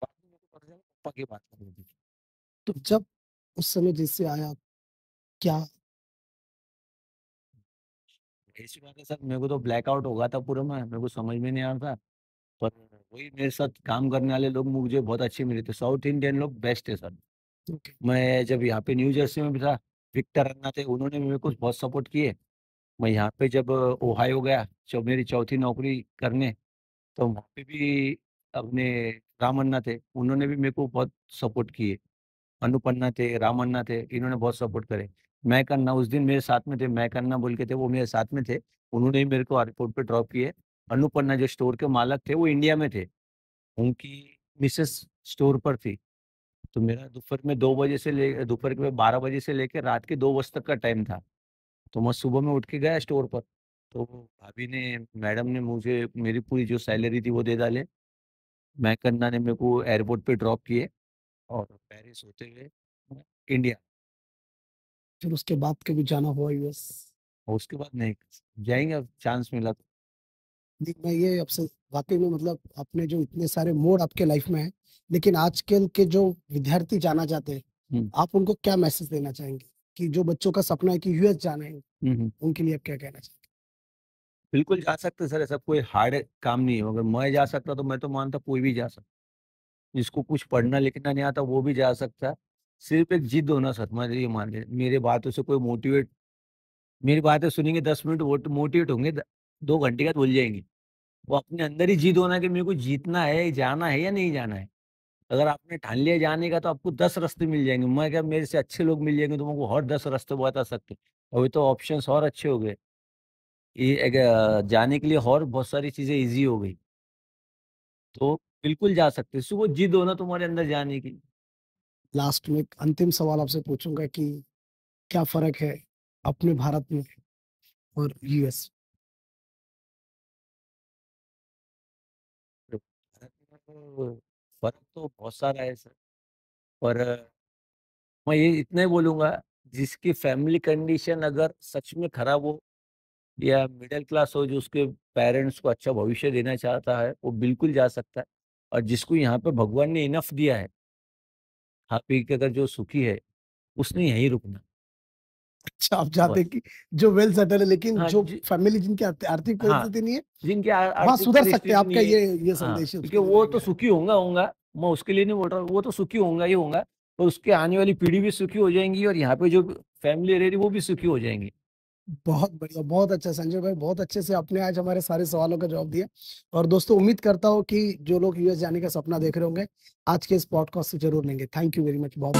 बाद में मेरे को पता चला पापा की बात कर रहे थे। तो जब उस समय जैसे आया, क्या ऐसी बात है सर, मेरे को तो ब्लैकआउट हो गया था पूरा, में मेरे को समझ में नहीं आ रहा था। पर वही मेरे साथ काम करने वाले लोग मुझे बहुत अच्छे मिले थे, साउथ इंडियन लोग बेस्ट है सर। ओके, मैं जब यहाँ पे न्यू जर्सी में भी था, विक्टर अन्ना थे, उन्होंने भी मेरे को बहुत सपोर्ट किए। मैं यहाँ पे जब ओहायो गया, जब मेरी चौथी नौकरी करने, तो वहाँ पे भी अपने राम अन्ना थे, उन्होंने भी मेरे को बहुत सपोर्ट किए। अनुपन्ना थे, राम अन्ना थे, इन्होंने बहुत सपोर्ट करे। मैं अन्ना उस दिन मेरे साथ में थे, मैं अन्ना बोल के थे, वो मेरे साथ में थे। उन्होंने ही मेरे को एयरपोर्ट पे ड्रॉप किए। अनुपन्ना जो स्टोर के मालक थे, वो इंडिया में थे, उनकी मिसेस स्टोर पर थी। तो मेरा दोपहर के 12 बजे से लेकर रात के 2 बजे तक का टाइम था। तो मैं सुबह में उठ के गया स्टोर पर। तो भाभी ने, मैडम ने मुझे मेरी पूरी जो सैलरी थी वो दे डाले। मैं कन्ना ने मेरे को एयरपोर्ट पे ड्रॉप किए और पेरिस होते हुए इंडिया। फिर उसके बाद कभी जाना हुआ यूएस? और उसके बाद नहीं, जाएंगे अब चांस मिला तो। नहीं, मैं ये आपसे वाकई में मतलब आपने जो इतने सारे मोड़ आपके लाइफ में है, लेकिन आजकल के जो विद्यार्थी जाना चाहते हैं, हम्म, आप उनको क्या मैसेज देना चाहेंगे कि जो बच्चों का सपना है कि यूएस जाना है, हम्म। उनके लिए आप क्या कहना चाहेंगे? बिल्कुल जा सकते सर, ऐसा कोई हार्ड काम नहीं है। अगर मैं जा सकता तो मैं तो मानता कोई भी जा सकता। जिसको कुछ पढ़ना लिखना नहीं आता वो भी जा सकता। सिर्फ एक जिद होना सर, मैं ये मान ले, मेरे बातों से कोई मोटिवेट, मेरी बातें सुनेंगे 10 मिनट वो मोटिवेट होंगे, 2 घंटे के बाद भूल जाएंगे। वो अपने अंदर ही जिद होना कि मेरे को जीतना है, जाना है या नहीं जाना है। अगर आपने ठान लिया जाने का, तो आपको 10 रास्ते मिल जाएंगे। मैं क्या, मेरे से अच्छे लोग मिल जाएंगे तो मैं और 10 रास्ते बता सकते। अभी तो ऑप्शंस और अच्छे हो गए, ये जाने के लिए और बहुत सारी चीजें इजी हो गई। तो बिल्कुल जा सकते, सुबह जिद होना तुम्हारे अंदर जाने की। लास्ट में एक अंतिम सवाल आपसे पूछूंगा कि क्या फर्क है अपने भारत में और यूएस? तो भारत में तो फर्क तो बहुत सारा है सर। पर मैं ये इतना ही बोलूंगा, जिसकी फैमिली कंडीशन अगर सच में खराब हो या मिडिल क्लास हो, जो उसके पेरेंट्स को अच्छा भविष्य देना चाहता है, वो बिल्कुल जा सकता है। और जिसको यहाँ पे भगवान ने इनफ दिया है, खा पी के अगर जो सुखी है, उसने यहीं रुकना। अच्छा, आप चाहते बस। हैं कि जो वेल सेटल है लेकिन हाँ जो फैमिली जिनकी आर्थिक हाँ, परिस्थिति नहीं है, जिनकी वहां आर्थिक सुधर सकते हैं, परिस्थिति आपका नहीं है। ये हाँ, संदेश है क्योंकि उसको वो देना तो गया है। सुखी होगा, मैं उसके लिए नहीं बोल रहा हूँ, वो तो सुखी होगा ही होगा। तो उसके आने वाली पीढ़ी भी सुखी हो जाएंगी, और यहाँ पे जो फैमिली रह रही वो भी सुखी हो जाएंगी। बहुत बढ़िया, बहुत अच्छा संजय भाई, बहुत अच्छे से आपने आज हमारे सारे सवालों का जवाब दिया। और दोस्तों, उम्मीद करता हूँ कि जो लोग यूएस जाने का सपना देख रहे होंगे, आज के इस पॉडकास्ट से जरूर लेंगे। थैंक यू वेरी मच, बहुत